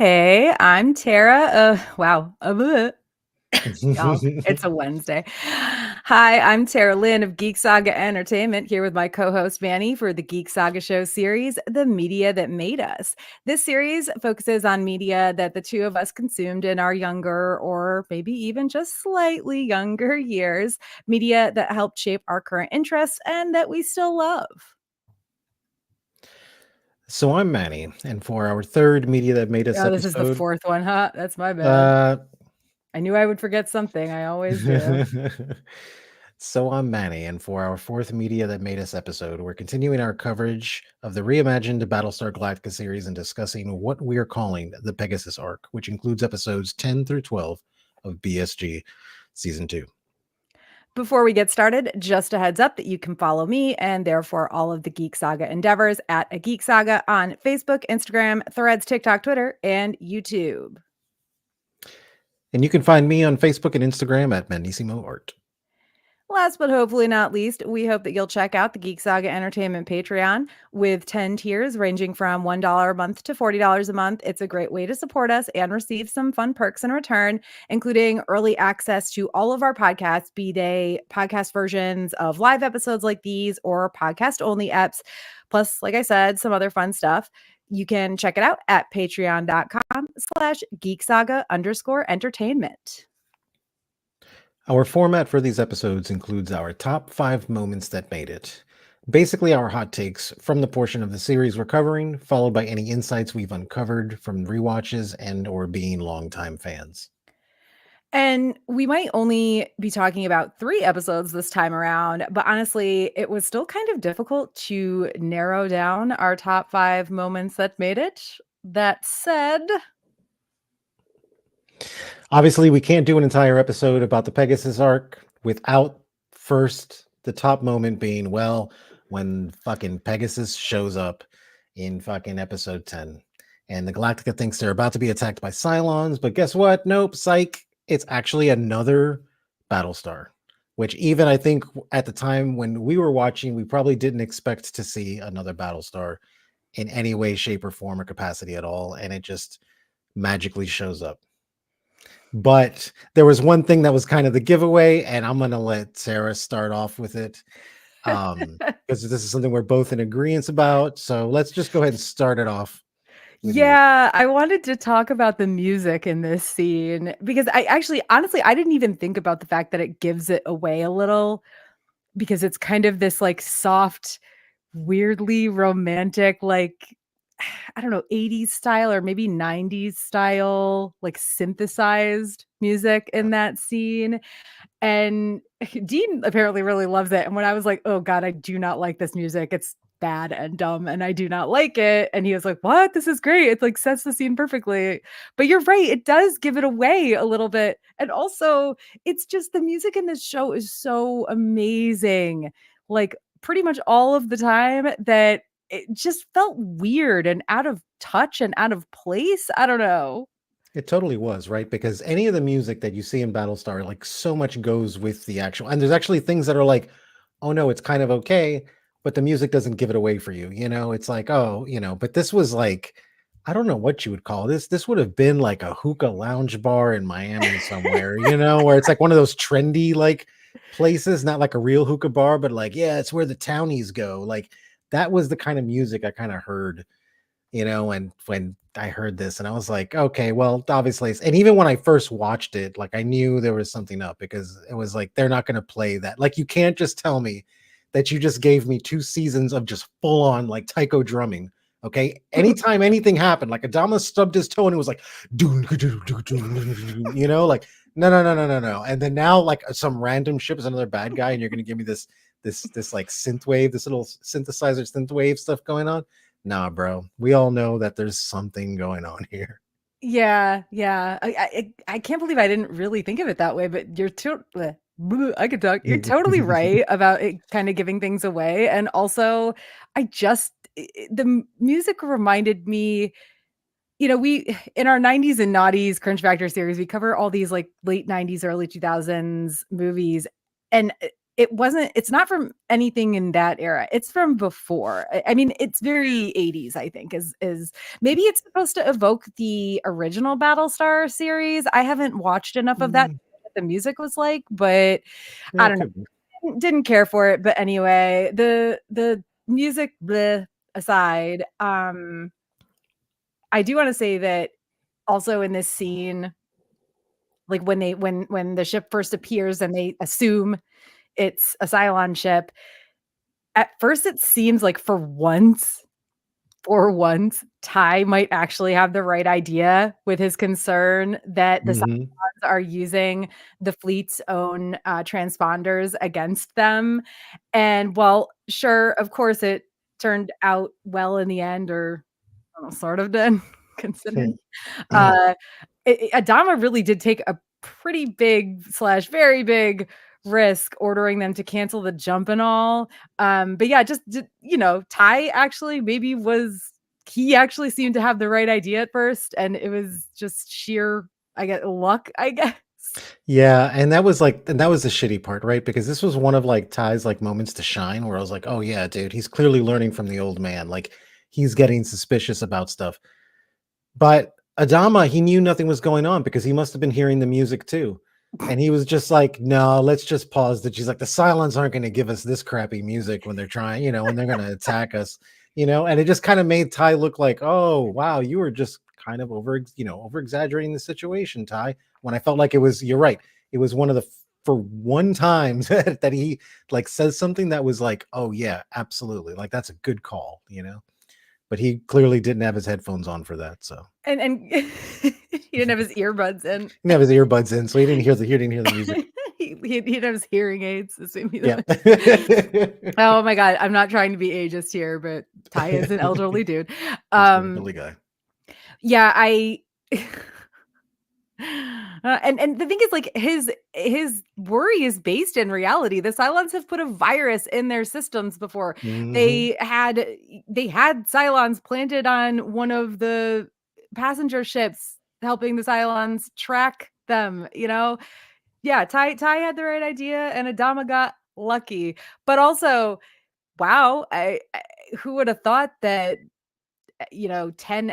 Hey, I'm Tara. Wow. Y'all, it's a Wednesday. Hi, I'm Tara Lynn of Geek Saga Entertainment here with my co-host Manny for the Geek Saga Show series, The Media That Made Us. This series focuses on media that the two of us consumed in our younger or maybe even just slightly younger years, media that helped shape our current interests and that we still love. So I'm Manny, and for our third Media That Made Us Oh, this is the episode, fourth one, huh? That's my bad. uh, I knew I would forget something. I always do. so I'm Manny, and for our fourth Media That Made Us episode, we're continuing our coverage of the reimagined Battlestar Galactica series and discussing what we are calling the Pegasus Arc, which includes episodes 10 through 12 of BSG Season 2. Before we get started, just a heads up that you can follow me and therefore all of the Geek Saga endeavors at a Geek Saga on Facebook, Instagram, Threads, TikTok, Twitter, and YouTube. And you can find me on Facebook and Instagram at Manissimo Art. Last but hopefully not least, we hope that you'll check out the Geek Saga Entertainment Patreon with 10 tiers ranging from $1 a month to $40 a month. It's a great way to support us and receive some fun perks in return, including early access to all of our podcasts, be they podcast versions of live episodes like these or podcast only eps. Plus, like I said, some other fun stuff. You can check it out at patreon.com/geeksaga_entertainment. Our format for these episodes includes our top 5 moments that made it. Basically, our hot takes from the portion of the series we're covering, followed by any insights we've uncovered from rewatches and or being longtime fans. And we might only be talking about 3 episodes this time around, but honestly, it was still kind of difficult to narrow down our top 5 moments that made it. That said, Obviously, we can't do an entire episode about the Pegasus arc without first the top moment being, well, when fucking Pegasus shows up in fucking episode 10. And the Galactica thinks they're about to be attacked by Cylons, but guess what? Nope, psych. It's actually another Battlestar, which even I think at the time when we were watching, we probably didn't expect to see another Battlestar in any way, shape, or form or capacity at all. And it just magically shows up. But there was one thing that was kind of the giveaway, and I'm gonna let Sarah start off with it. Because this is something we're both in agreement about. So let's just go ahead and start it off with you. yeah, I wanted to talk about the music in this scene because I actually honestly I didn't even think about the fact that it gives it away a little because it's kind of this like soft, weirdly romantic, like I don't know, 80s style or maybe 90s style, like synthesized music in that scene. And Dean apparently really loves it. And when I was like, oh God, I do not like this music. It's bad and dumb and I do not like it. And he was like, what? This is great. It like sets the scene perfectly. But you're right. It does give it away a little bit. And also, it's just the music in this show is so amazing. Like pretty much all of the time that it just felt weird and out of touch and out of place. I don't know. It totally was, right? Because any of the music that you see in Battlestar, like so much goes with the actual, and there's actually things that are like, oh no, it's kind of okay, but the music doesn't give it away for you. You know, it's like, oh, but this was like, I don't know what you would call this. This would have been like a hookah lounge bar in Miami somewhere, where it's like one of those trendy like places, not like a real hookah bar, but like, yeah, it's where the townies go. Like that was the kind of music I kind of heard, and when I heard this and I was like, okay, well, obviously, and even when I first watched it, like I knew there was something up because it was like, they're not going to play that. Like, you can't just tell me that you just gave me 2 seasons of just full on like taiko drumming. Okay. Anytime anything happened, like Adama stubbed his toe and it was like, like, no, no, no, no, no, no. And then now, like some random ship is another bad guy, and you're going to give me this like synth wave, this little synthesizer synth wave stuff going on. Nah, bro. We all know that there's something going on here. Yeah, yeah. I can't believe I didn't really think of it that way, but I could talk. You're totally right about it kind of giving things away. And also, the music reminded me, we in our 90s and Noughties Cringe Factor series, we cover all these like late 90s, early 2000s movies. And it's not from anything in that era. It's from before. I mean, it's very 80s, I think, is maybe it's supposed to evoke the original Battlestar series. I haven't watched enough of that to Mm, know what the music was like, but yeah, I it don't know. could be. Didn't care for it. But anyway, the music bleh, aside, I do want to say that also in this scene, like when the ship first appears and they assume it's a Cylon ship, at first it seems like for once, Ty might actually have the right idea with his concern that the Cylons Mhm. are using the fleet's own transponders against them. And well, sure, of course, it turned out well in the end, or sort of did, considering. Uh, Adama really did take a pretty big slash very big risk ordering them to cancel the jump and all. But yeah, Ty actually maybe he actually seemed to have the right idea at first, and it was just sheer, I guess, luck, I guess. Yeah, and that was the shitty part, right? Because this was one of like Ty's like moments to shine where I was like, "Oh yeah, dude, he's clearly learning from the old man. Like he's getting suspicious about stuff." But Adama, he knew nothing was going on because he must have been hearing the music too. And he was just like, "No, let's just pause that." She's like, "The Cylons aren't going to give us this crappy music when they're trying, when they're going to attack us, And it just kind of made Ty look like, "Oh, wow, you were just kind of over exaggerating the situation, Ty." When I felt like you're right. It was one of the for one time that he like says something that was like, "Oh yeah, absolutely. Like that's a good call. But he clearly didn't have his headphones on for that, so And he didn't have his earbuds in. he didn't have his earbuds in, so he didn't hear the music. He didn't have his hearing aids. Yeah. Oh my god, I'm not trying to be ageist here, but Ty is an elderly dude. He's an Um, elderly guy. yeah, I and the thing is, like, his worry is based in reality. The Cylons have put a virus in their systems before. Mhm. They had Cylons planted on one of the passenger ships, helping the Cylons track them. Yeah, Ty had the right idea, and Adama got lucky. But also, wow, who would have thought that 10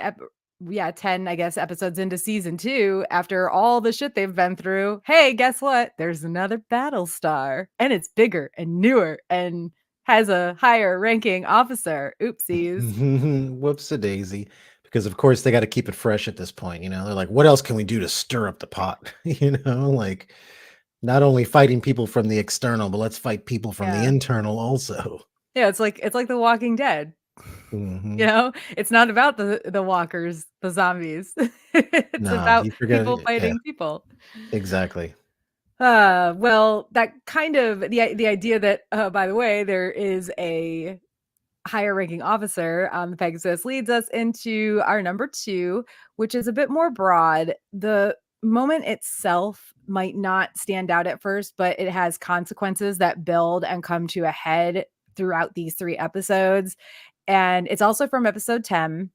I guess episodes into season 2, after all the shit they've been through, hey, guess what? There's another Battlestar, and it's bigger and newer and has a higher ranking officer. Oopsies. Whoops a daisy. Because of course they got to keep it fresh at this point. They're like, what else can we do to stir up the pot? Like not only fighting people from the external, but let's fight people from the Yeah. internal also. Yeah, it's like The Walking Dead. Hmm. It's not about the walkers, the zombies. It's Nah, about you forget people it. Yeah, fighting people. exactly. Well, that kind of the idea that, by the way, there is a higher ranking officer on the Pegasus leads us into our number 2, which is a bit more broad. The moment itself might not stand out at first, but it has consequences that build and come to a head throughout these 3 episodes. And it's also from episode 10,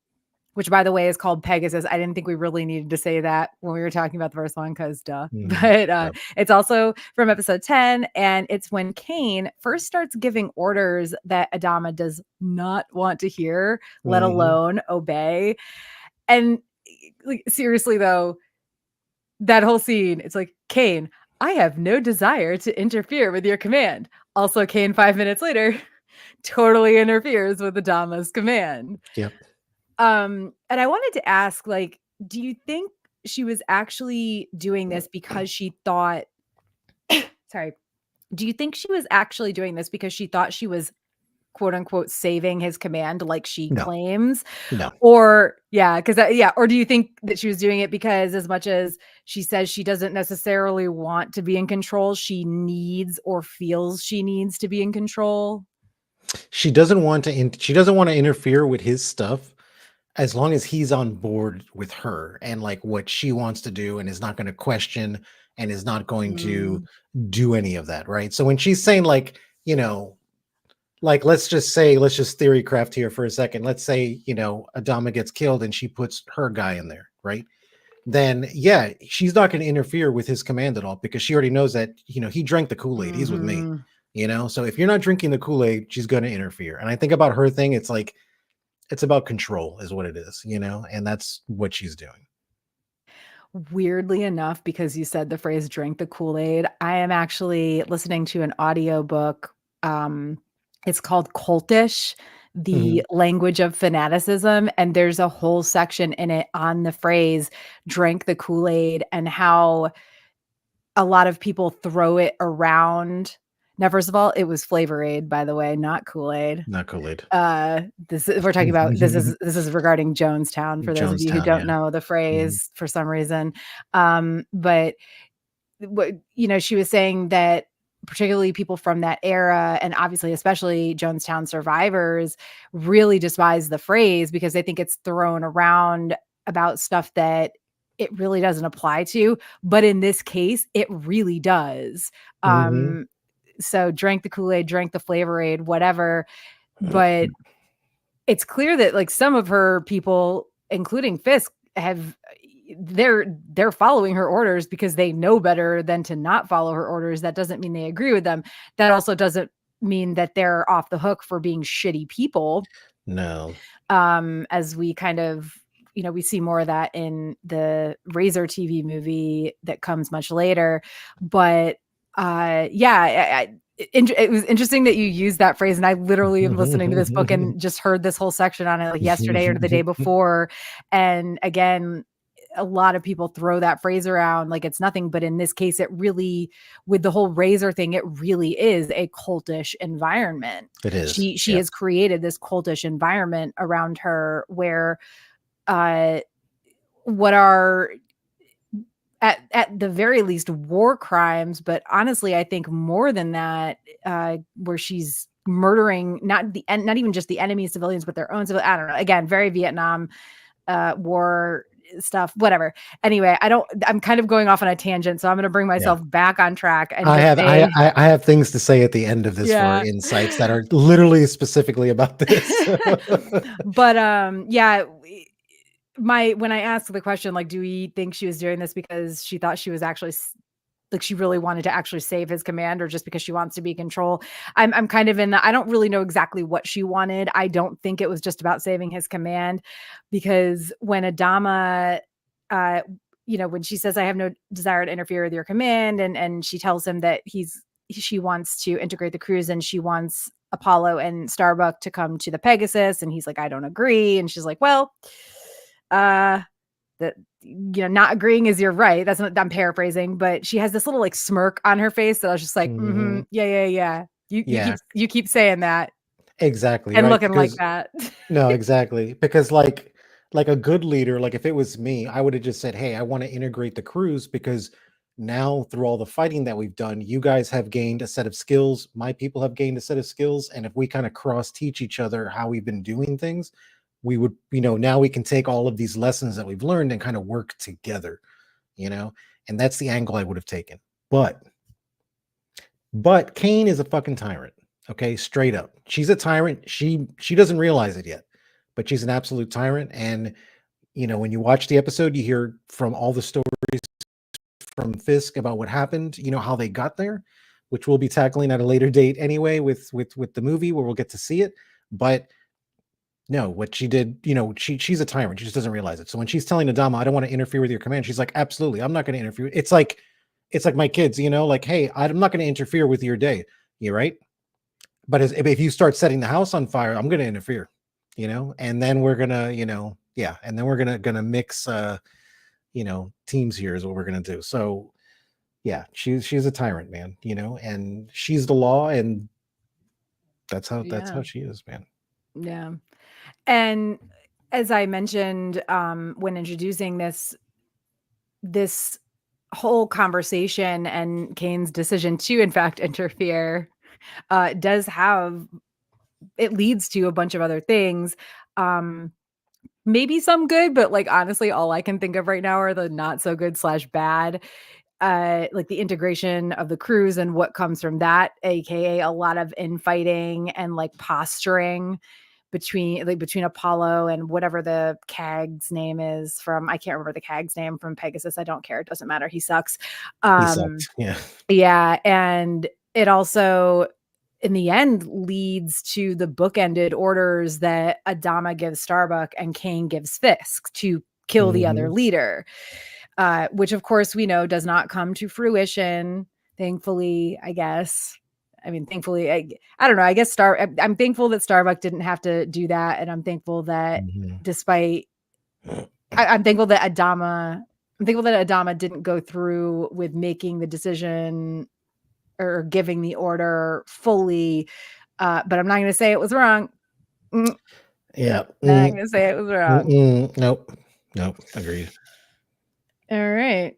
which, by the way, is called Pegasus. I didn't think we really needed to say that when we were talking about the first one, because duh. Mhm. But Yep. it's also from episode 10, and it's when Kane first starts giving orders that Adama does not want to hear, let Mhm. alone obey. And like, seriously, though, that whole scene, it's like, Kane, I have no desire to interfere with your command. Also, Kane, 5 minutes later, totally interferes with Adama's command. Yep. And I wanted to ask, like, do you think she was actually doing this because she thought sorry, do you think she was actually doing this because she thought she was, quote unquote, saving his command like she No. claims? No. Or yeah, because yeah, or do you think that she was doing it because, as much as she says she doesn't necessarily want to be in control, she needs or feels she needs to be in control? She doesn't want to interfere with his stuff as long as he's on board with her and like what she wants to do and is not going to question and is not going to Mm, do any of that, right? So when she's saying like let's just theory craft here for a second. Let's say, Adama gets killed and she puts her guy in there, right? Then yeah, she's not going to interfere with his command at all because she already knows that, he drank the Kool-Aid. He's with me. mhm. you know? So if you're not drinking the Kool-Aid, she's going to interfere. And I think about her thing, it's like, it's about control is what it is, you know? And that's what she's doing. Weirdly enough, because you said the phrase "drink the Kool-Aid," I am actually listening to an audiobook. It's called Cultish, Mhm. the language of fanaticism, and there's a whole section in it on the phrase "drink the Kool-Aid" and how a lot of people throw it around. Now, first of all, it was Flavor Aid, by the way, not Kool-Aid. Not Kool-Aid. We're talking about this is regarding Jonestown for those of you who Jonestown, don't yeah. know the Mhm. phrase for some reason. But what she was saying that particularly people from that era and obviously especially Jonestown survivors really despise the phrase because they think it's thrown around about stuff that it really doesn't apply to, but in this case it really does. Mhm. So drank the Kool-Aid, drank the Flavor Aid, whatever, but it's clear that like some of her people, including Fisk, have they're following her orders because they know better than to not follow her orders. That doesn't mean they agree with them. That also doesn't mean that they're off the hook for being shitty people. No. As we kind of we see more of that in the Razor TV movie that comes much later. But it was interesting that you used that phrase, and I literally am listening to this book and just heard this whole section on it like yesterday or the day before. And again, a lot of people throw that phrase around like it's nothing, but in this case, it really, with the whole Razor thing, it really is a cultish environment. It is. She Yeah. has created this cultish environment around her where uh what are at the very least war crimes, but honestly I think more than that, where she's murdering not even just the enemy civilians but their own civilians. I don't know, again, very Vietnam war stuff, whatever. Anyway, I'm kind of going off on a tangent, so I'm going to bring Yeah. myself back on track and I just have I say, I I have things to say at the end of this for yeah. insights that are literally specifically about this. But yeah, when I asked the question, like, do we think she was doing this because she thought she was actually like she really wanted to actually save his command, or just because she wants to be in control? I'm kind of in the, I don't really know exactly what she wanted. I don't think it was just about saving his command, because when Adama, uh, when she says, "I have no desire to interfere with your command," and she tells him that she wants to integrate the crews and she wants Apollo and Starbuck to come to the Pegasus, and he's like, "I don't agree," and she's like, "Well, uh, that not agreeing is your right." That's not, I'm paraphrasing, but she has this little like smirk on her face that I was just like, Mhm. yeah, yeah, yeah. Yeah, You keep saying that exactly, and right, looking like because that." no, exactly, because, like a good leader, like, if it was me, I would've just said, "Hey, I wanna integrate the crews because now through all the fighting that we've done, you guys have gained a set of skills, my people have gained a set of skills, and if we kinda cross teach each other how we've been doing things, we would now we can take all of these lessons that we've learned and kinda work together," you know? And that's the angle I would have taken. But Kane is a fucking tyrant. Okay, straight up. She's a tyrant. She doesn't realize it yet, but she's an absolute tyrant. And when you watch the episode, you hear from all the stories from Fisk about what happened. How they got there, which we'll be tackling at a later date anyway with the movie where we'll get to see it. But no, what she did, she's a tyrant. She just doesn't realize it. So when she's telling Adama, "I don't want to interfere with your command," she's like, "Absolutely, I'm not going to interfere." It's like my kids, like, "Hey, I'm not going to interfere with your day." You right? But if you start setting the house on fire, I'm going to interfere. And then we're gonna, yeah, and then we're gonna mix, teams here is what we're gonna do. So yeah, she's a tyrant, man. And she's the law, and that's how Yeah. she is, man. Yeah. And as I mentioned, when introducing this whole conversation and Kane's decision to in fact interfere, does have it leads to a bunch of other things. Um, Maybe some good, but like honestly, all I can think of right now are the not so good slash bad. Like the integration of the crews and what comes from that, aka a lot of infighting and like posturing between Apollo and whatever the CAG's name is from. I can't remember the CAG's name from Pegasus. I don't care. It doesn't matter. He sucks. He Um, sucked. Yeah. yeah, and it also in the end leads to the bookended orders that Adama gives Starbuck and Kane gives Fisk to kill the other Mhm. leader, which of course we know does not come to fruition. Thankfully, I guess. I mean, thankfully, I don't know. I guess I'm thankful that Starbuck didn't have to do that, and I'm thankful that Mhm. despite, I'm thankful that Adama didn't go through with making the decision or giving the order fully. But I'm not going to say it was wrong. Yeah. Not going to say it was wrong. Nope. Nope. Agreed. All right.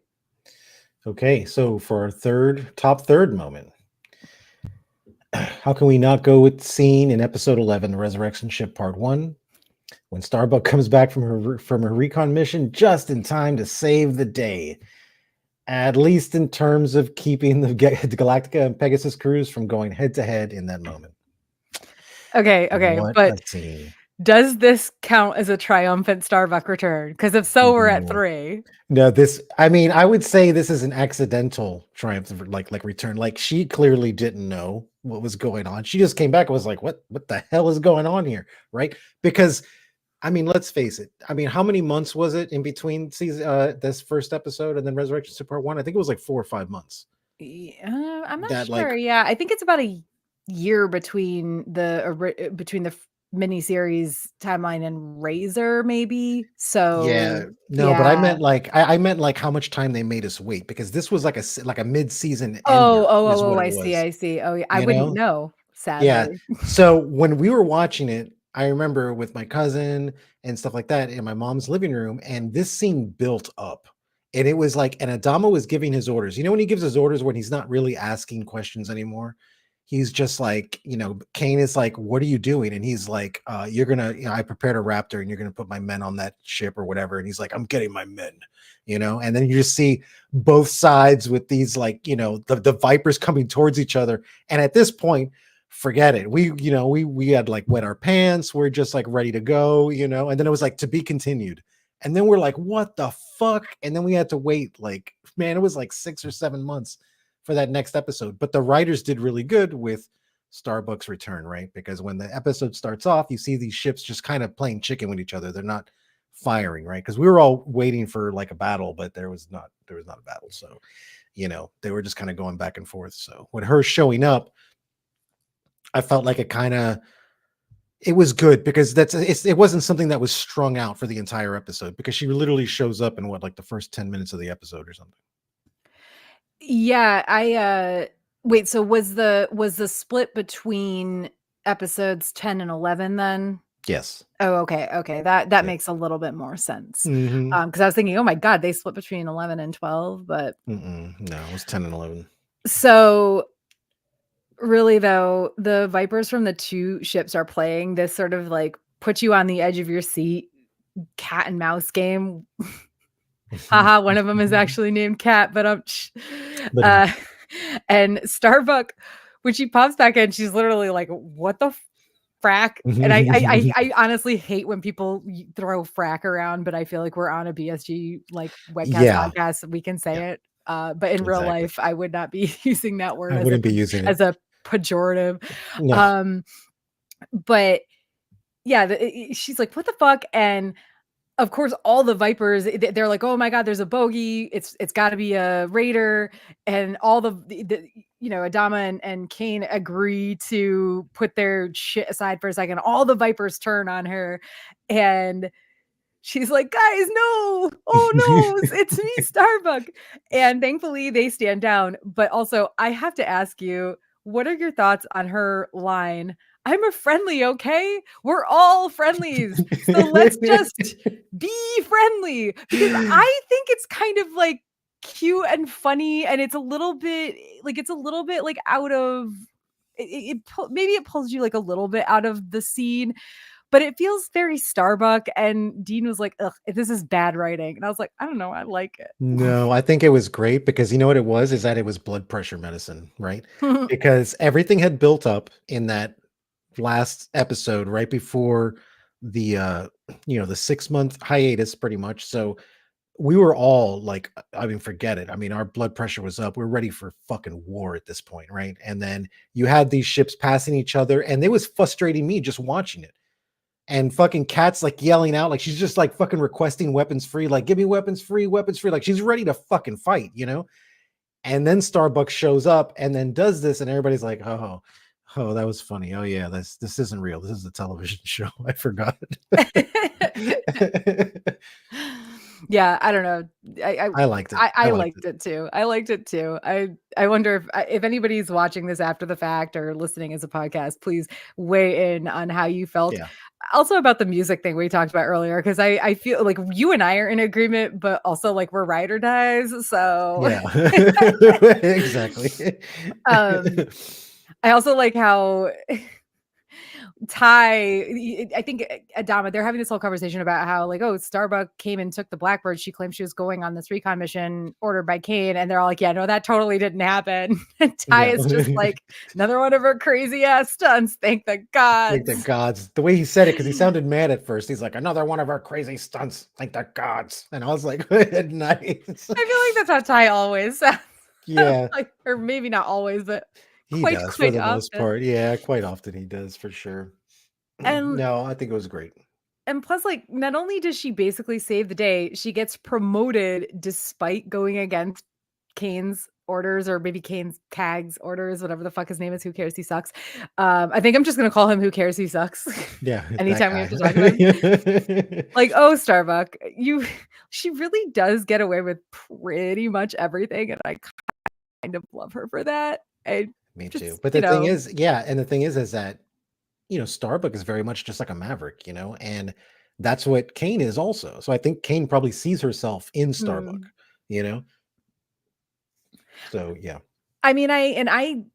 Okay, so for our top third moment, how can we not go with the scene in episode 11, the Resurrection Ship Part 1, when Starbuck comes back from her recon mission just in time to save the day, at least in terms of keeping the Galactica and Pegasus crews from going head to head in that moment. Okay, What a but scene. does this count as a triumphant Starbuck return? Because if so, we're at 3. No, I would say this is an accidental triumph, like return. Like, she clearly didn't know what was going on. She just came back and was like, what the hell is going on here? Right? Because let's face it. How many months was it in between this first episode and then Resurrection to Part 1? I think it was like 4 or 5 months. Yeah, I'm not That sure. Yeah, I think it's about a year between the miniseries timeline and Razor, maybe. Yeah, So no, but I yeah. meant like I meant like how much time they made us wait, because this was like like a mid-season ender is what it I see, was, I see. Oh, yeah, I you wouldn't know? know, Yeah. sadly. So when we were watching it, I remember with my cousin and stuff like that in my mom's living room, and this scene built up. And it was like, and Adama was giving his orders. You know, when he gives his orders when he's not really asking questions anymore, he's just like, Kane is like, "What are you doing?" And he's like, "You're gonna, I prepared a raptor, and you're gonna put my men on that ship or whatever." And he's like, "I'm getting my men," And then you just see both sides with these, like, the Vipers coming towards each other. And at this point, forget it. We had like wet our pants. We're just like ready to go, and then it was like, to be continued. And then we're like, what the fuck? And then we had to wait, like, man, it was like 6 or 7 months for that next episode. But the writers did really good with Starbuck's return, right? Because when the episode starts off, you see these ships just kind of playing chicken with each other. They're not firing, right? Because we were all waiting for like a battle, but there was not a battle. So, they were just kind of going back and forth. So with her showing up, I felt like it was good, because it wasn't something that was strung out for the entire episode, because she literally shows up in like the first 10 minutes of the episode or something. Yeah, wait, so was the split between episodes 10 and 11 then? Yes. Oh, okay, that Yep. makes a little bit more sense. Mm-hmm. Because I was thinking, "Oh my god, they split between 11 and 12," but No, it was 10 and 11. so really though, the Vipers from the 2 ships are playing this sort of, like, put you on the edge of your seat cat and mouse game. Haha, one of them is actually named Cat, but But uh, and Starbuck, when she pops back in, she's literally like, "What the frack?" And I honestly hate when people throw frack around, but I feel like we're on a BSG like webcast yeah, podcast, we can yeah, say it. But in real exactly. life, I would not be using that I word wouldn't be using it. as a pejorative. No. Um, but yeah, she's like, "What the fuck?" And of course, all the Vipers, they're like, "Oh my god, there's a bogey. It's got to be a raider." And all Adama and Kane agree to put their shit aside for a second. All the Vipers turn on her, and she's like, "Guys, no! Oh no, it's me, Starbuck." And thankfully, they stand down. But also, I have to ask you, what are your thoughts on her line? "I'm a friendly, okay? We're all friendlies. So let's just be friendly," because I think it's kind of like cute and funny, and it's a little bit like out of maybe it pulls you like a little bit out of the scene, but it feels very Starbuck. And Dean was like, "Ugh, this is bad writing." And I was like, "I don't know, I like it." No, I think it was great, because you know what it was, is that it was blood pressure medicine, right? Because everything had built up in that last episode right before the the 6-month hiatus, pretty much. So we were all like, I mean, forget it. I mean, our blood pressure was up. We're ready for fucking war at this point, right? And then you had these ships passing each other, and it was frustrating me just watching it. And fucking Kat's like yelling out, like she's just like fucking requesting weapons free, like give me weapons free, weapons free. Like she's ready to fucking fight, you know? And then Starbucks shows up and then does this, and everybody's like, oh, that was funny. Oh yeah, this isn't real. This is a television show. I forgot. Yeah, I don't know. I liked it. I liked it too. I liked it too. I wonder if anybody's watching this after the fact or listening as a podcast, please weigh in on how you felt. Yeah. Also about the music thing we talked about earlier, because I feel like you and I are in agreement, but also like we're ride or dies. So Yeah. Exactly. I also like how I think Adama, they're having this whole conversation about how like, oh, Starbuck came and took the Blackbird. She claimed she was going on this recon mission ordered by Kane. And they're all like, yeah, no, that totally didn't happen. And Ty Yeah. is just like, another one of her crazy ass stunts. Thank the Thank the gods. gods. The way he said it, because he sounded mad at first. He's like, another one of our crazy stunts. Thank the gods. And I was like, nice. I feel like that's how Ty always sounds. Yeah. Like, or maybe not always, but He quite does for the most often. part. Yeah, quite often he does for sure. And No, I think it was great. plus, like, not only does she basically save the day, she gets promoted despite going against Kane's orders, or maybe Kane's Kag's orders, whatever the fuck his name is. Who cares? He sucks. I think I'm just gonna call him Who Cares? He Sucks. Yeah, that Anytime we have to talk about him. guy. Like, oh, Starbuck, she really does get away with pretty much everything, and I kind of love her for that. I Me too. just, But the thing is, yeah, and the thing is that Starbuck is very much just like a maverick, and that's what Kane is also. So I think Kane probably sees herself in Starbuck, hmm. you know. So yeah, I mean, I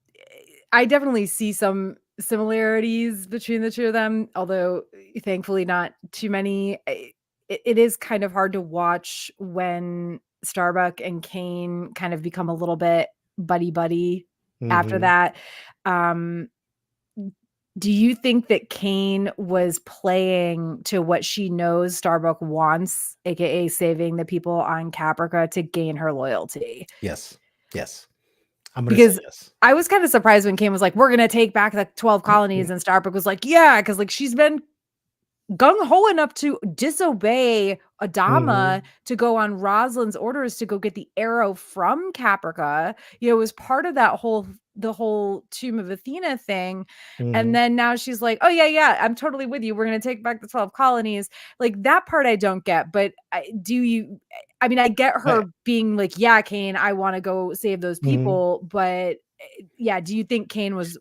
definitely see some similarities between the two of them, although thankfully not too many. It is kind of hard to watch when Starbuck and Kane kind of become a little bit buddy buddy after hmm that. Um, do you think that Kane was playing to what she knows Starbuck wants, aka saving the people on Caprica to gain her loyalty? yes, yes. I'm gonna say Because yes. I was kind of surprised when Kane was like, "We're gonna take back the 12 colonies," and Starbuck was like, "Yeah," because like she's been gung ho enough to disobey Adama hmm to go on Rosalind's orders to go get the arrow from Caprica. It was part of that whole Tomb of Athena thing. And hmm then now she's like, "Oh yeah, I'm totally with you. We're gonna take back the 12 colonies." Like that part I don't get, but I mean, I get I, her being like, "Yeah, Kane, I want to go save those mhm. people," but yeah, do you think Kane was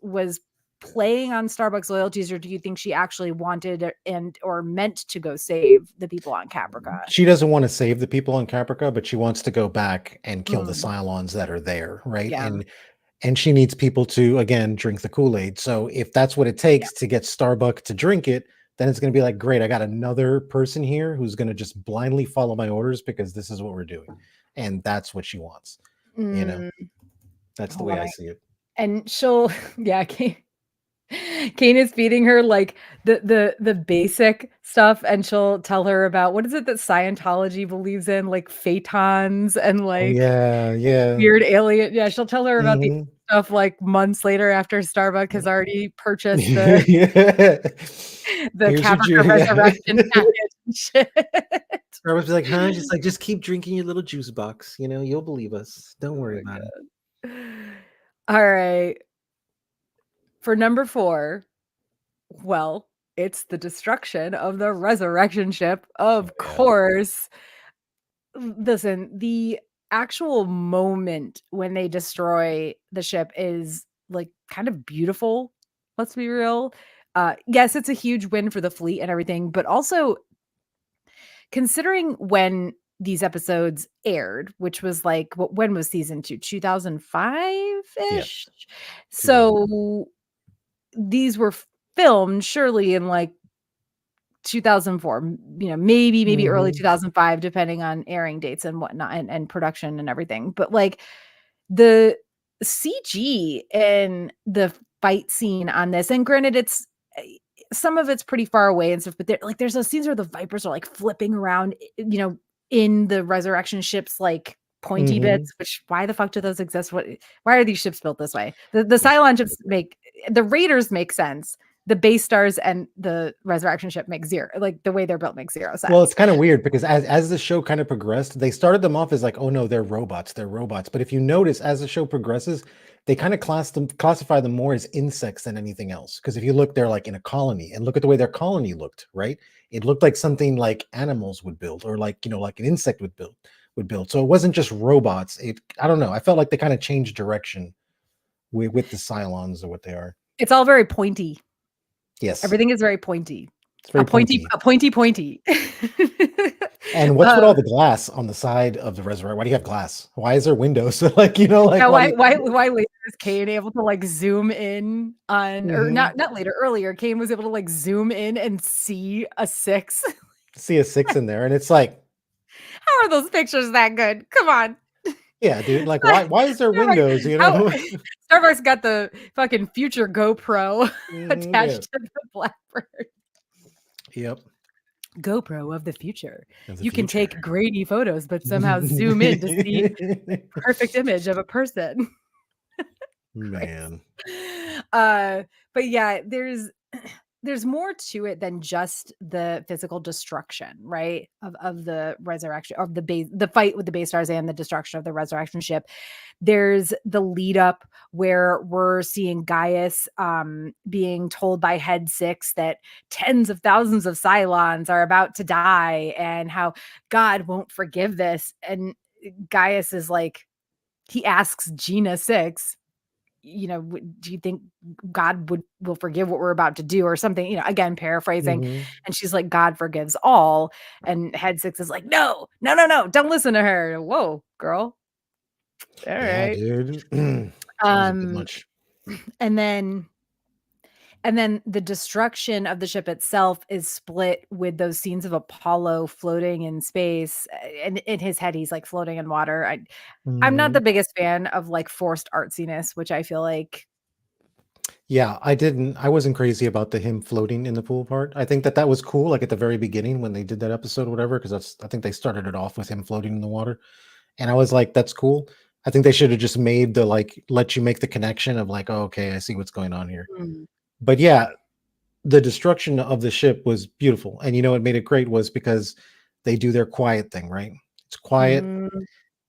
playing on Starbucks loyalties, or do you think she actually wanted and or meant to go save the people on Caprica? She doesn't want to save the people on Caprica, but she wants to go back and kill the Mm, Cylons that are there, right? yeah, And she needs people to again drink the Kool-Aid. So if that's what it yeah. takes to get Starbuck to drink it, then it's going to be like, great, I got another person here who's going to just blindly follow my orders because this is what we're doing. And that's what she wants. You know, Mm, that's the hold way on, I see it. and she'll yeah, Kane is feeding her like the basic stuff, and she'll tell her about what is it that Scientology believes in, like photons and Oh like yeah, yeah. weird alien. Yeah, she'll tell her about the Mhm. stuff like months later after Starbuck has already purchased Yeah. the Here's your Caprica juice. resurrection package and shit. Starbucks be like, huh? Just like, just keep drinking your little juice box. You'll believe us. Don't Oh worry my about it. god. All right. For number 4, well, it's the destruction of the resurrection ship, Oh of yeah, course. Listen, the actual moment when they destroy the ship is, like, kind of beautiful, let's be real. Yes, it's a huge win for the fleet and everything, but also considering when these episodes aired, which was, like, when was season 2? yeah. 2005-ish? 2005. So, these were filmed surely in, like, 2004, maybe early Mhm. 2005, depending on airing dates and whatnot, and production and everything. But like the CG in the fight scene on this, and granted, some of it's pretty far away and stuff, but there's those scenes where the Vipers are like flipping around, in the resurrection ships, like pointy Mm-hmm. bits, which why the fuck do those exist? Why are these ships built this way? The Cylon ships the Raiders make sense. The base stars and the resurrection ship make zero, like the way they're built makes zero Well, sense. it's kind of weird because as the show kind of progressed, they started them off as like, oh no, they're robots, they're robots. But if you notice, as the show progresses, they kind of classify them more as insects than anything else. Because if you look, they're like in a colony, and look at the way their colony looked, right? It looked like something like animals would build, or like, like an insect would build. So it wasn't just robots. I don't know. I felt like they kind of changed direction with the Cylons or what they are. It's all very pointy. Yes. Everything is very pointy. It's very pointy. A pointy. And what's with all the glass on the side of the reservoir? Why do you have glass? Why is there windows? Like, Yeah, why later is Kane able to like zoom in on, or not later, earlier, Kane was able to like zoom in and see a 6. see a 6 in there? And it's like, how are those pictures that good? Come on. Yeah, dude. Like, why is there windows? Starbucks got the fucking future GoPro attached to the Blackbird. Yep. GoPro of the future. You can take grainy photos, but somehow zoom in to see perfect image of a person. Man. But yeah, there's more to it than just the physical destruction, right? Of the resurrection, of the fight with the base stars and the destruction of the resurrection ship. There's the lead up where we're seeing Gaius being told by Head 6 that tens of thousands of Cylons are about to die and how God won't forgive this. And Gaius is like, he asks Gina 6, do you think God will forgive what we're about to do or something, again, paraphrasing. And she's like, God forgives all. And Head 6 is like, no, don't listen to her. Whoa, girl. All right. Dude. Much. And then the destruction of the ship itself is split with those scenes of Apollo floating in space, and in his head he's like floating in water. I'm not the biggest fan of like forced artsiness, which I feel like. Yeah, I wasn't crazy about him floating in the pool part. I think that was cool, like at the very beginning when they did that episode or whatever, because I think they started it off with him floating in the water. And I was like, that's cool. I think they should have just made the let you make the connection of like, oh, okay, I see what's going on here. But yeah, the destruction of the ship was beautiful. And what made it great was because they do their quiet thing, right? It's quiet.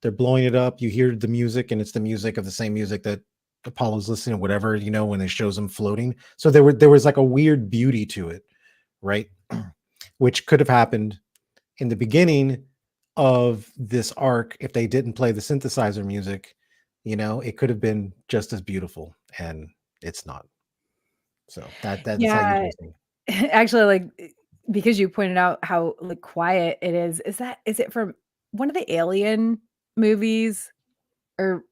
They're blowing it up. You hear the music, and it's the music of the same music that Apollo's listening to, whatever, when it shows them floating. So there was like a weird beauty to it, right? Which could have happened in the beginning of this arc if they didn't play the synthesizer music. It could have been just as beautiful, and it's not. So that's how you do. Actually, like, because you pointed out how like quiet it is it from one of the Alien movies, or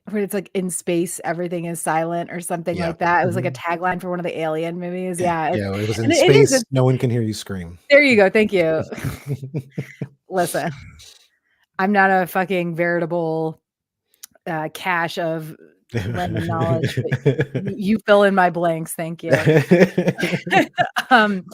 where it's like in space everything is silent or something like that? It was like a tagline for one of the Alien movies. Yeah, it was in space. No one can hear you scream. There you go. Thank you. Listen, I'm not a fucking veritable cache of random knowledge. You fill in my blanks. Thank you.